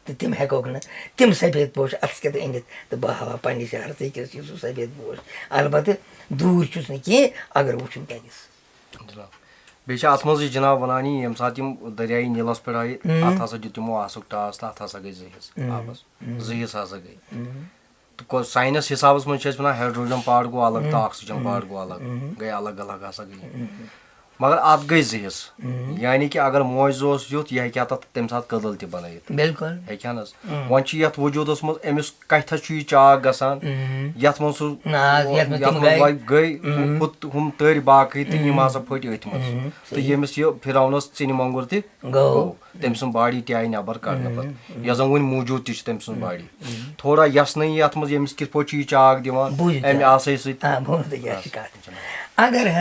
तो तम हेकोक न तम सफेद पोश अस के अनित तो बह हवा पन्ने शहर सह सफेद पोश अलबत् दूर चुस न कह अगर वुन तगस बेच अत मज जनाब वन ये सात दरियाई नीलस पे आये अत हसा दित तमो आसुक टास तो अत हसा गई जहिस आबस जहिस हसा गई तो साइंस हिसाब मज हाइड्रोजन पार्ट गो अलग तो ऑक्सीजन पार्ट गो अलग गई अलग अलग हसा गई मगर अत गई जहिस यानी कि अगर मोज युत यह हे तम सात कदल त बन बिल्कुल हेन वन ये वजूदस मज अमिस कथ चाक गसान यथ मज गई हम तर बाकी तो यम हसा फट अथ मज तो यमिस यह फिरौनस चिन मंगुर तम सुन बाडी त आई नबर कड़न पे यह जन वन मौजूद तम सुन बाडी थोड़ा यसन अत मज यमिस कित पे चाक दिवान अमे आशय सत अगर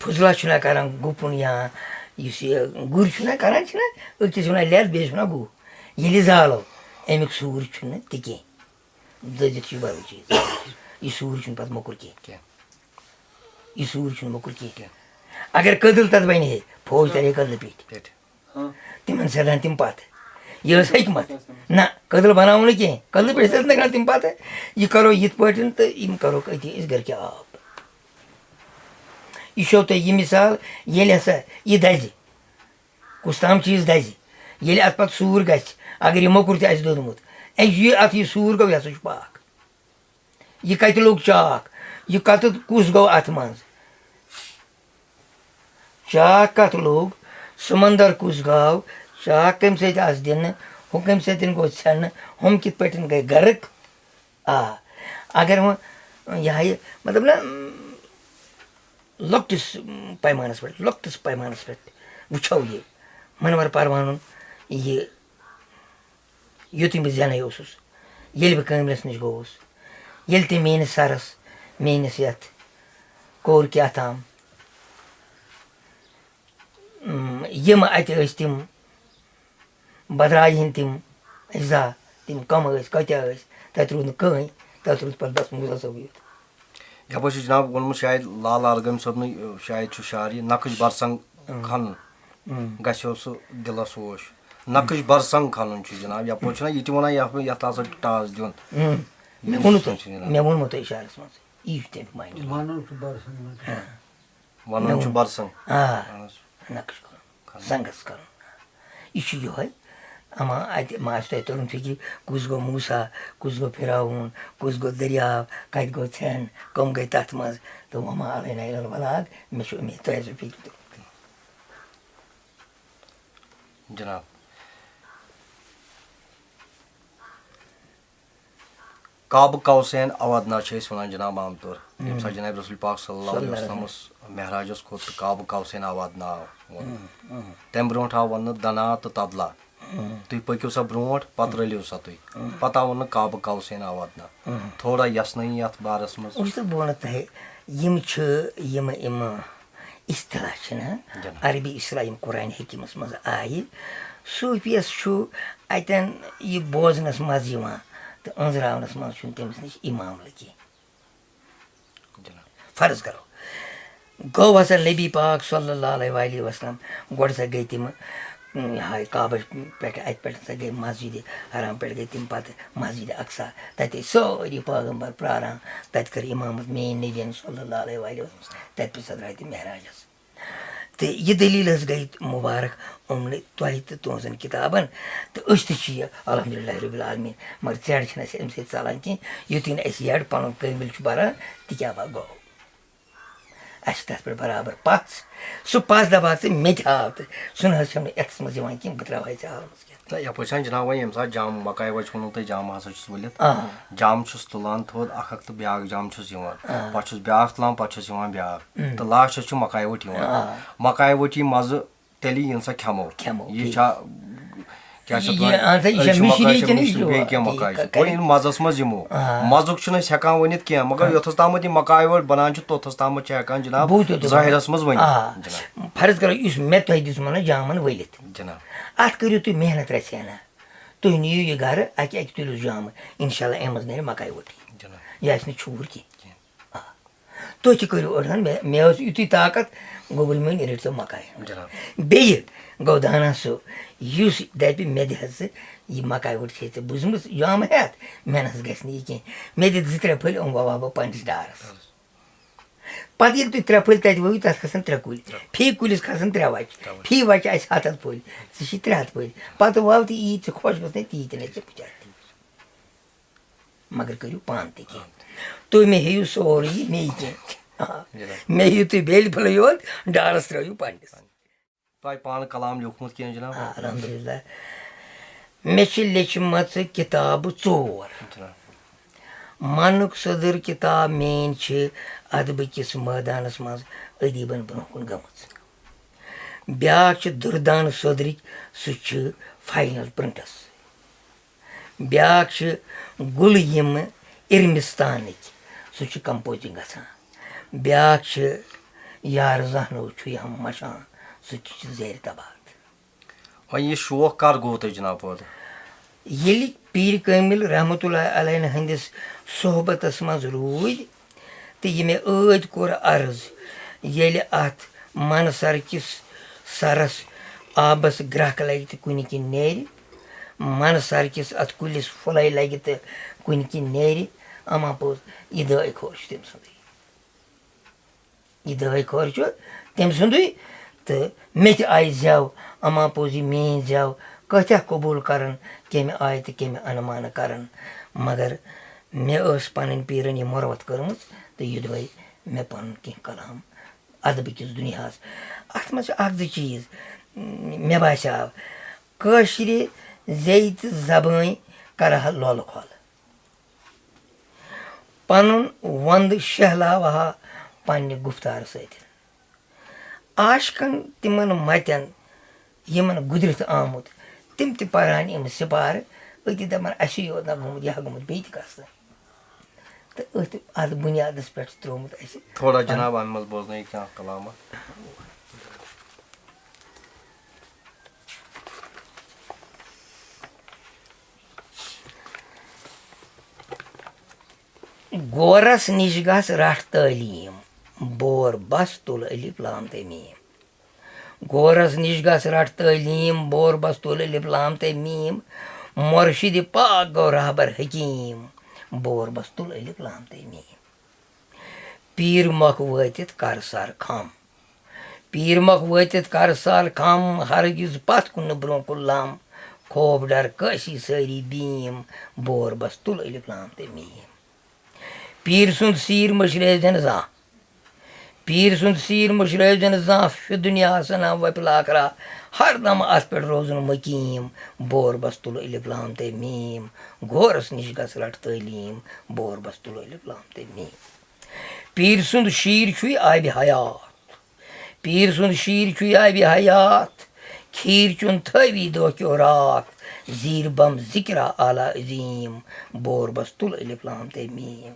फुजला कर गुपुन या गुर कर अक्स वन लद बेस गु ये जालो अमुक सूर तह दजित बल चीज यह सूर पे मोकुर कह यह सूर मोकुर कह अगर कदल तथ बन है फौज तर कदल पे तिमन सदान तम पत यह हिकमत ना कदल बनाव कह कदल पे सदन तम पत यह करो यथ पे तो यम करो अति घर के आब यह तुम यह मिसाल ये हसा यह दज कुछ तम चीज दज ये अत पे सूर ग अगर यह मोकुर तह दोदमुत अत यह सूर गो यह पाक यह कत लोग चाक यह कत कुस गो अत मज चाक कत लोग समंदर कुस गो चाक कम सत दिन हु कम सत गो छन हम कित पे गए गर्क अगर वह यह मतलब ना लक्टिस पैमानस पे वो ये मनवर परवान यह युत बह जन ये बह कमरस नश गोस ये तम मेस सरस मेस ये कोर क्या तम यम अत तम बदराय तम अज्जा तम कम कत्या तत रूद कहीं तत रूद पे बस मुजसब यप जनाब वोनमुत शायद लाल आलगम सबन शायद शार यह नकश बरसंग खन गो सह दिलस ओश नकश बरसंग खन जनाब यप यह वन यथ हसा टास दिन मे वोनमो तुम इशारस मज वन बरसंग नकश कर संगस कर यह अमा अत तुम फिक्र कुस गो मूसा कुस गो फिराउन कुस गो दरियाव कत गो छन कम गई तथ मज तो वमा अलैना बलाग मे तुम फिक्र जनाब काब कौसैन अवदना वन जनाब आम तौर ये सा जनाब रसूल पाक सल्लल्लाहु अलैहि वसल्लम महराजस खोत काब कौसैन अवदना तम ब्रोट आव वन दना तो तदला तुम पकू सा ब्रोट पत रलियो सा तुम पत आव काब कौसैन अवदना थोड़ा यसन अत बारस मज वो बह तह اصطلاح چھنا عربی اصطلاح یِم قرآنِ حکیٖمَس منٛز آیہِ صوٗفیَس چھُ اَتٮ۪ن یہِ بوزنَس مَزٕ یِوان تہٕ أنٛزراونَس منٛز چھُنہٕ تٔمِس نِش یہِ معاملہٕ کینٛہہ فرض کَرو گوٚو ہسا نبی پاک صلی اللہ علیہ وسلم گۄڈٕ ہسا گٔے تِم ہاے کعبَس پٮ۪ٹھ اَتہِ پٮ۪ٹھ ہسا گٔے مسجِدِ حرام پٮ۪ٹھ گٔے تِم پَتہٕ مسجِدِ اقصا تَتہِ ٲسۍ سٲری پیغمبر پرٛاران تَتہِ کٔر اِمامت میٛٲنۍ نبیَن صلی اللہ علیہ وسلم تَتہِ پٮ۪ٹھ ہسا درٛاے تِم معراجَس تہٕ یہِ دٔلیٖل حظ گٔے مُبارک یِمنٕے تۄہہِ تہٕ تُہنٛزَن کِتابَن تہٕ أسۍ تہِ چھِ یہِ الحمدُاللہ رۄبِ العالمیٖن مگر ژٮ۪ڈ چھِنہٕ اَسہِ اَمہِ سۭتۍ ژَلان کینٛہہ یُتھُے نہٕ اَسہِ یَڈ پَنُن کٲمِل چھُ بَران تہِ کیٛاہ با گوٚو اَسہِ چھِ تَتھ پٮ۪ٹھ برابر پَژھ سُہ پَژھ دَپان ژٕ مےٚ تہِ ہاو تہٕ سُہ نہ حظ چھَم نہٕ یَتھَس منٛز یِوان کینٛہہ بہٕ ترٛاوہے ژےٚ ہاونَس کینٛہہ یَپٲرۍ چھَنہٕ جِناب وۄنۍ ییٚمہِ ساتہٕ جام مکاے وَچہِ ووٚنوُ تۄہہِ جام ہسا چھُس ؤلِتھ جام چھُس تُلان تھوٚد اکھ اکھ تہٕ بیٛاکھ جام چھُس یِوان پَتہٕ چھُس بیٛاکھ تُلان پَتہٕ چھُس یِوان بیٛاکھ تہٕ لاسٹَس چھُ مکاے ؤٹ یِوان مکاے ؤٹی مَزٕ تیٚلہِ ییٚمہِ ساتہٕ کھٮ۪مو یہِ چھا کیٛاہ چھِ بیٚیہِ کینٛہہ مکاے چھِ وۄنۍ ییٚلہِ مَزَس منٛز یِمو مَزُک چھُنہٕ أسۍ ہٮ۪کان ؤنِتھ کینٛہہ مگر یوٚتَس تامَتھ یہِ مکاے ؤٹ بَنان چھُ توٚتَس تامَتھ چھِ ہٮ۪کان جِناب ظٲہِرَس منٛز ؤنِتھ فرض کَرو یُس مےٚ تۄہہِ دِژمو نہ جامَن ؤلِتھ جِناب اَتھ کٔرِو تُہۍ محنت رَژھینا تُہۍ نِیِو یہِ گَرٕ اَکہِ اَکہِ تُلِو جامہٕ اِنشاء اللہ اَمہِ منٛز نیرِ مکاے ؤٹٕے یہِ آسہِ نہٕ چھوٗر کینٛہہ تُہۍ تہِ کٔرِو أڑہَن مےٚ اوس یُتُے طاقت گوٚبُل میٛٲنۍ رٔٹۍ تو مکاے بیٚیہِ گوٚو دانا سُہ یُس دَپہِ مےٚ دِ حظ ژٕ یہِ مکاے ؤٹ چھے ژےٚ بوٗزمٕژ جامہٕ ہٮ۪تھ مےٚ نہ حظ گژھِ نہٕ یہِ کینٛہہ مےٚ دِتھ 2-3 پھٔلۍ یِم وَوہا بہٕ پنٛنِس ڈارَس پَتہٕ ییٚلہِ تُہۍ 3 پھٔلۍ تَتہِ ؤوِو تَتھ کھَسَن 3 کُلۍ فی کُلِس کھَسَن 3 وَچہِ فی وَچہِ آسہِ 100 پھٔلۍ ژٕ چھِ 300 پھٔلۍ پَتہٕ وَو تہِ ییٖتۍ ژٕ خۄش گژھنَے تیٖتۍ نَے ژےٚ بِچار مگر کٔرِو پانہٕ تہِ کینٛہہ تُہۍ مےٚ ہیٚیِو سورُے یہِ مے مےٚ ہیٚیِو تُہۍ بیلہِ پھٔلۍ یوت ڈارَس ترٛٲیِو پنٛنِس تۄہہِ پانہٕ کلام لیوٗکھمُت کینٛہہ جِناب الحمدُاللہ مےٚ چھِ لیٚچھمَژٕ کِتابہٕ 4 مَنُک صدٕر کِتاب میٛٲنۍ چھِ اَدبہٕ کِس مٲدانَس منٛز أدیٖبَن برونٛہہ کُن گٔمٕژ بیٛاکھ چھِ دُردانہٕ صدرٕکۍ سُہ چھِ فاینَل پِرٛنٛٹَس بیٛاکھ چھِ گُلہٕ یِمہٕ اِرمِستانٕکۍ سُہ چھُ کَمپوزِنٛگ گژھان بیٛاکھ چھِ یارٕ زانو چھُ یہِ ہم مَشان سُہ تہِ چھُ زیرِ تبات وۄنۍ یہِ شوق کر گوٚو تۄہہِ جِناب پٲدٕ ییٚلہِ پیٖر کٲمِل رحمتُہ اللہ علیہ ہٕنٛدِس صحبتَس منٛز روٗدۍ تہٕ یہِ مےٚ ٲدۍ کوٚر عرض ییٚلہِ اَتھ مَنسَر کِس سَرَس آبَس گرٛکھ لَگہِ تہٕ کُنہِ کِنۍ نیرِ مَنسَر کِس اَتھ کُلِس پھٕلَے لَگہِ تہٕ کُنہِ کِنۍ نیرِ اَما پوٚز یہِ دٲے خور چھُ تٔمۍ سُنٛدُے یہِ دٲے خور چھُ تٔمۍ سُنٛدُے تہٕ مےٚ تہِ آیہِ زٮ۪و اَما پوٚز یہِ میٛٲنۍ زٮ۪و کۭتیٛاہ قبوٗل کَرَن کیٚمہِ آیہِ تہٕ کیٚمہِ اَنمانہٕ کَرَن مگر مےٚ ٲس پَنٕنۍ پیٖرَن یہِ مُروت کٔرمٕژ تہٕ یہِ دۄے مےٚ پَنُن کینٛہہ کلام اَدبہٕ کِس دُنیاہَس اَتھ منٛز چھِ 1-2 چیٖز مےٚ باسیٛاو کٲشرِ زیٚیہِ تہٕ زبٲنۍ کَرٕہا لولہٕ کھۄلہٕ پَنُن وَندٕ شہلاوٕ ہا پنٛنہِ گُفتارٕ سۭتۍ عاشقَن تِمَن مَتٮ۪ن یِمَن گُزرِتھ آمُت تِم تہِ پَران یِم سِپارٕ أتی دَپان اَسے یوت نہ گوٚمُت یہِ ہا گوٚمُت بیٚیہِ تہِ کَس تہٕ أتھۍ اَتھ بُنیادَس پٮ۪ٹھ چھُ ترٛوومُت اَسہِ تھوڑا جِناب اَمہِ منٛز بوزنٲیِو کینٛہہ کلامہ غورَس نِش گژھ رَٹھ تعلیٖم بور بَس تُل الف لام تہٕ میٖم غورَس نِش گژھ رَٹھ تعلیٖم بور بَس تُل الف لام تہٕ میٖم مُرشِدِ پاک گوٚو رہبر حکیٖم بور بَس تُل الف لام تہٕ میٖم پیٖر مۄکھ وٲتِتھ کر سر کھم پیٖر مۄکھ وٲتِتھ کر سر کھم ہرگِز پَتھ کُن نہٕ برونٛہہ کُن لَم خوف ڈر کٲشی سٲری بیٖم بور بَس تُل الف لام تہٕ میٖم پیٖر سُنٛد سیٖر مٔشرٲوۍ زٮ۪نہٕ زانٛہہ پیٖر سُنٛد سیٖر مٔشرٲوۍ زٮ۪نہٕ زانٛہہ فہِ دُنیاہَس نام وۄپہِ لاکرا ہردَم اَتھ پٮ۪ٹھ روزُن مقیٖم بور بَس تُل الف لام تہٕ میٖم غورَس نِش گژھ رَٹھ تعلیٖم بور بَس تُل الف لام تہٕ میٖم پیٖر سُنٛد شیٖر چھُے آبِ حیات پیٖر سُنٛد شیٖر چھُے آبِ حیات کھیٖر چیوٚن تھٲوی دۄہ کیو راتھ زیٖر بم ذِکرا اعلیٰ عظیٖم بور بَس تُل الف لام تہٕ میٖم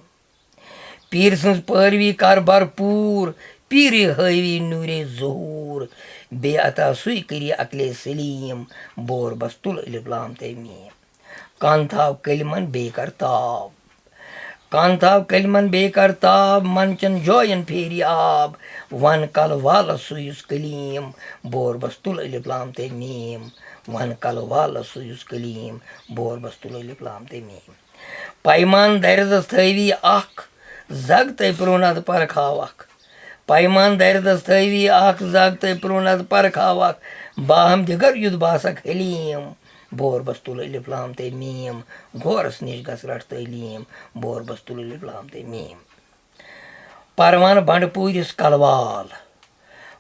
پیٖر سٕنٛز پٲروی کر بھرپوٗر पीर हवी नूरे ज़हूर बे अता सुई करी अकले सलीम बोर बस्तुल इल्लाम तमीम कान थाव कलमन बेकरताब कान थाव कलमन बेकरताब मनचन जोयन फेरी आब वन कल वाल सुयुस कलीम बोर बस्तुल इल्लाम तमीम वन कल वाल सुयुस कलीम बोर बस्तुल इल्लाम तमीम पैमान दर्दस थवी अख जग तय प्रोनद परखावक पैमान दर्दस थवी अख जग तय प्रोनद परखावक बाहम दिगर युद्ध बासक हलीम बोर बस्तुल इल्लाम तमीम घोरस निश गस रट तलीम बोर बस्तुल इल्लाम तमीम परवान बंडपूरिस कलवाल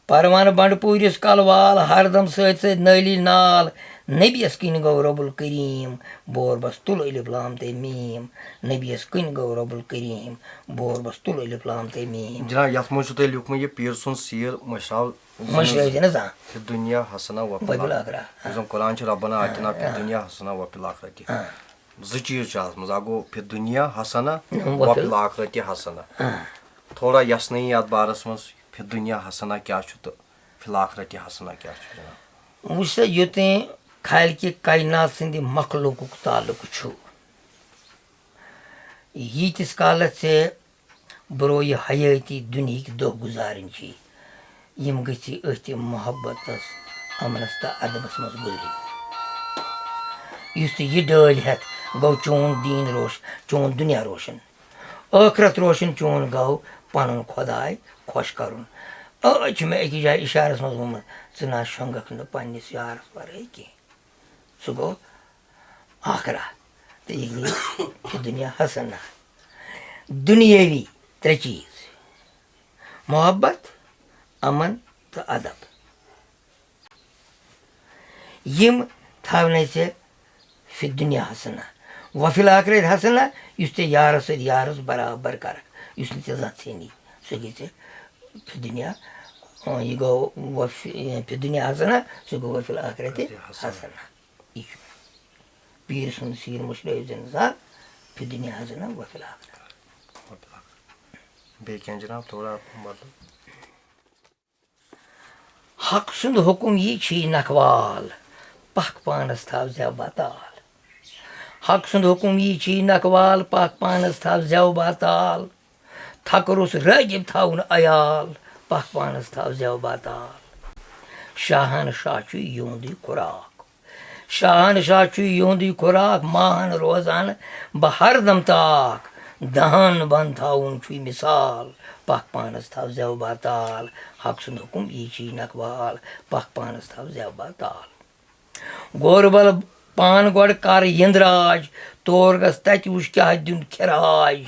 परवान बंडपूरिस कलवाल हरदम सत नली नाल नबियस किन गो रब्बुल करीम बोर बस्तुल इल्लाम तमीम नबियस किन गो रब्बुल करीम बोर बस्तुल इल्लाम तमीम जनाब यथ मज तुम लिखम यह पीर सुन सीर मशराव फिर दुनिया हसना व फिल आखिरत जो कुरान रब्बना आतिना फिर दुनिया हसना व फिल आखिरत जो चीज अ गो फिर दुनिया हसना व फिल आखिरत हसना थोड़ा यसनी याद बारस मज फिर दुनिया हसना क्या तो फिल आखिरत हसना क्या जनाब वुच युत खाल कि कायनात संद मखलूक ताल्लुक यीतिस कालस बरो यह हयाती दुनिया दह गुजारन यम गि अथ मोहब्बत अमनस तो अदबस मज गुजरी यह डल हेत गो चोन दीन रोशन चोन दुनिया रोशन आखरत रोशन चोन गो पन खुदाय खुश कर मे अकिस जाए इशारस मज वोमुत च ना शंगक न पन्निस यारस वरे कह सह गो आखरा तो यह दुनिया हसना दुनियावी त्रे चीज मोहब्बत अमन तो अदब यम थवन फिर दुनिया हसना वफिल आखिरत हसना यारस यारस बराबर कर नी सह गई फिर दुनिया यह गो फिर दुनिया हसना सह गो वफिल आखिरत हसना यह पीर सुन सीर मुशरफ जन फिर दुनिया हसना वफिल आखिरत बेकन जनाब थोड़ा हक सुंद हुकुम यह नखवाल पख पानस थाव जव बताल हक सुंद हुकुम यह नखवाल पख पानस थाव जव बताल थकरुस रागिब थाउन अयाल पख पानस थाव जव बताल शाहन शाह योंद खुराक शाहन शाह योंद खुराक माहन रोजान बहरदम ताक दहन बन थाउन मिसाल पख पानस थाव जव बताल हक सुंद हुकुम यह नखवाल पख पानस थाव जव बताल गोरबल पान गोड़ कर यंदराज तोर गस तत वुच क्या दिन खिराज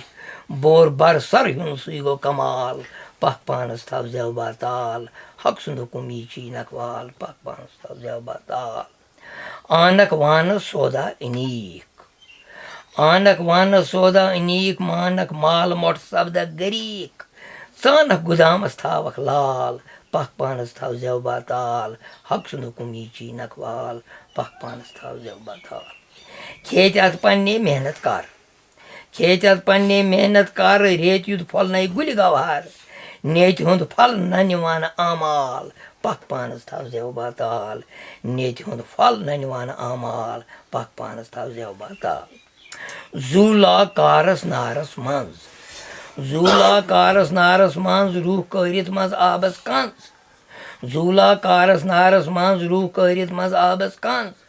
बोर बर सर हुन सु गो कमाल पख पानस थाव जव बताल हक सुंद हुकुम यह नखवाल पख पानस थाव जव बताल आनक वान सौदा अनीक आनक वान सौदा अनीक मानक माल मोट सब्द गरीक सानक गुदामस थावक लाल पख पानस थाव जव बताल हक सुंद हुकुम यह नखवाल पख पानस थाव जव बताल खेत अत पन्ने मेहनत कर खेत अत पन्ने मेहनत कर रेत युद्ध फल नई गुल गवार नेत हुंद फल न निवान आमाल पख पानस थाव जव बताल नेत हुंद फल न निवान आमाल पख पानस थाव जव बताल जूला कारस नारस मंज जूला कारस नारस मंज रूह कहरित मज आबस कंस जूला कारस नारस मंज रूह कहरित मज आबस कंस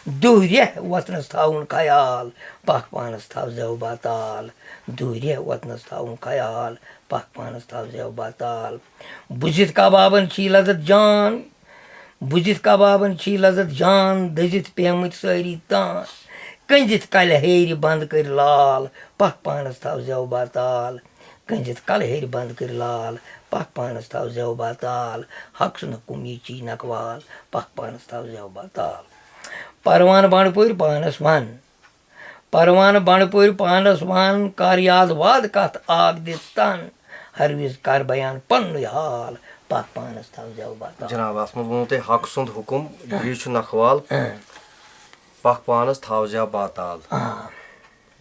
दुहरे वतनस थाउन खयाल पख पानस थाव जव बताल दुहरे वतनस थाउन खयाल पख पानस थाव जव बताल बुझित कबाबन छी लजत जान बुझित कबाबन छी लजत जान दजित पेमत सारी तान कंजित कल हेर बंद कर लाल पख पानस थाव जव बताल कंजित कल हेर बंद कर लाल पख पानस थाव जव बताल हक सुन हुकुम यह नखवाल पख पानस थाव जव बताल परवान बंडपुर पानस वन परवान बंडपुर पानस वन कर याद वाद कथ आग दि तन हर विज कर बयान पन्न हाल पख पानस थाव जव बताल जनाब अत मज वो हक सुंद हुकुम यह नखवाल पख पानस थाव जव बताल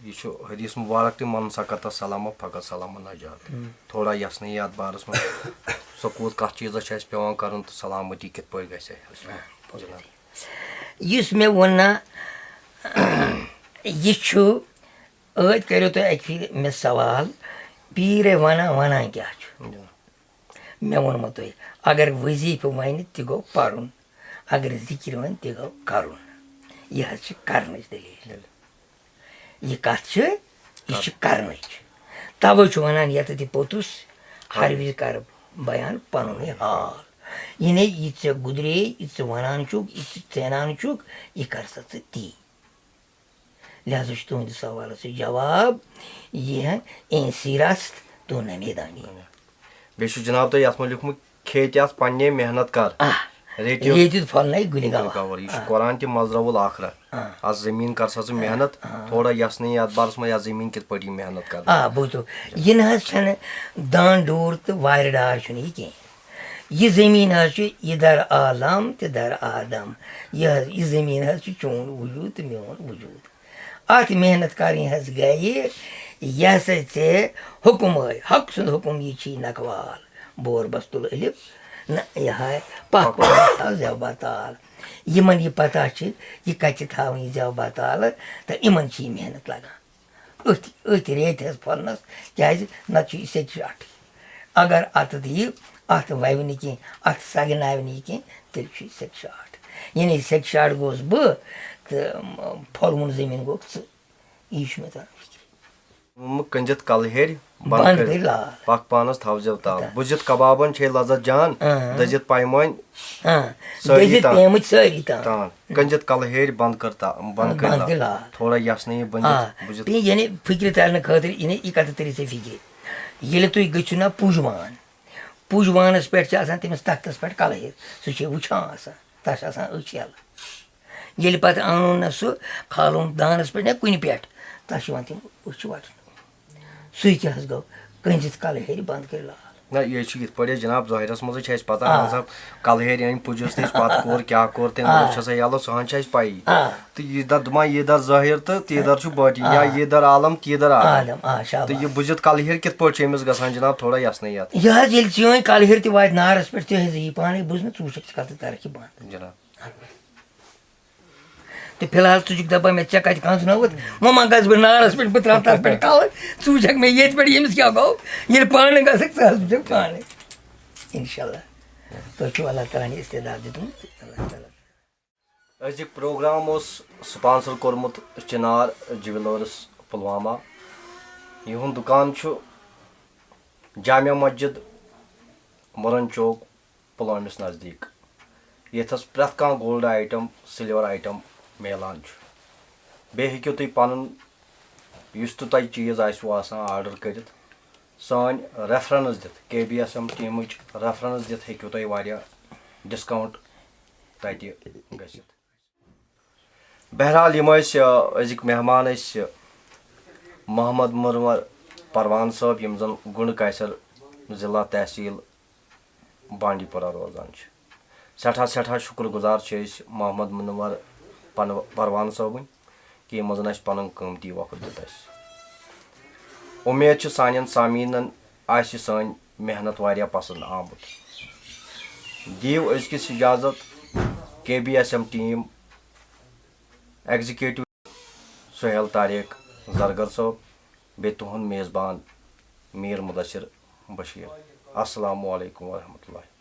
यह हदीस मुबारक मन सकत सलाम फकत सलाम नजात थोड़ा यसनी याद बारस में सकूत कत चीज़ पे कर सलामती कित पे गई यस मे वो ना यह करो तुम अक मे सवाल पीर वना वना क्या मे वोनमो तुम अगर वजीफ वन तह गो पर्न अगर जिक्र वन तह गो कर यह कर दलील यह कत यह कर तवे वन ये पोतुस हर वि कर बयान पन हाल यह ने यह गुदरे यह वन चुक यह चेनान चुक यह कर सा ती लिहाजा तुंद सवाल से जवाब यह इंसिरास्त तो न मैदानी बे जनाब तुम ये लिखमुत खेत पन्ने मेहनत कर रेत फल गुलगवर यह कुरान तह मजरवुल आखरा आज जमीन कर सा मेहनत थोड़ा यसनी याद बारस में जमीन कित पे मेहनत कर बोझो यह न दान डोर तो वार डार यह कह यह जमीन यह दर आलम तो दर आदम यह जमीन चोन वजूद तो मोन वजूद अत मेहनत कर गए यह से हुक्म हक सुंद हुक्म यह नकवाल बोर बस्तुल अलिफ न यह पक जब ताल यमन यह पता यह कत थी जब ताल तो इन मेहनत लगान अथ रेत फलनस क्या न सेक अट अगर अत दी अत वह नी कह अत सगनाव नी कह तेल सेक शाट यानी सेक शाट गोस बह तो फलवन जमीन गो यह मे तरह कंजित कल हेर पक पानस थव जब ताल बुझित कबाबन छे लजत जान दजित पायमान सारी तान कंजित कल हेर बंद कर थोड़ा यसनी बंद यानी फिक्र तरन खतर यह कत तर से फिक्र ये तुम गो ना पुजवान पुजवानस पे तमिस तख्तस पे कल हेर सह वुचान तस अच यल ये पे अन ना सह खालुन दानस पे कुन पे तस तम अच वटन सह क्या गो कंजित कल हेर बंद कर लाल ना ये इत पे जनाब ज़ाहिरस मज पता कल हेर अन पुजस नश पे कोर क्या कोर तम यल सहन पाई तो यह दर दमा ये दर ज़ाहिर तो ती दर बाटी या ये दर आलम ती दर आलम तो यह बुझित कल हेर कित पे गसान जनाब थोड़ा यसनी यह चोन कल हेर तह वा नारस पे तह पानी बुझ ूँ कत तरक्की बंद जनाब तो फिलहाल तुझक दपा मे चे कत कंसनवत वो मा गस बह नारस पे बह त्रा तथ पे कल चूक मे ये पे यमिस क्या गो ये पान गक सह पान इंशाल्लाह तो अल्लाह ताला ने इस्तेदाद दितुमत अल्लाह ताला अजुक प्रोग्राम स्पॉन्सर कोर्मुत चिनार ज्वेलर्स पुलवामा यह दुकान जामिया मस्जिद मुरन चौक पुलवामिस नज़दीक यथस प्रथ कह गोल्ड आइटम सिल्वर आइटम मिलान बे हेकु तुम पन तुम चीज़ आर्डर कर सान रेफरेंस दित KBSM टीम रेफरेंस दित हेकु तुम वारिया डिस्काउंट तत गसित बहरहाल यम अजिक मेहमान मोहम्मद मुनव्वर परवान साहब यम जन गुंड कैसर जिला तहसील बांडीपोरा रोजान सठा सठा शुक्रगुजार मोहम्मद मुनव्वर परवान साहब कि मजन पन कीमती वक्त दित उम्मीद सान सामीन सान मेहनत वारिया पसंद आमुत दीव अजकिस इजाजत KBSM team executive Suhail Tariq Zargar साहब बे तुहंद मेज़बान मीर मुदस्सिर बशीर अस्सलामु अलैकुम वरहमतुल्लाह।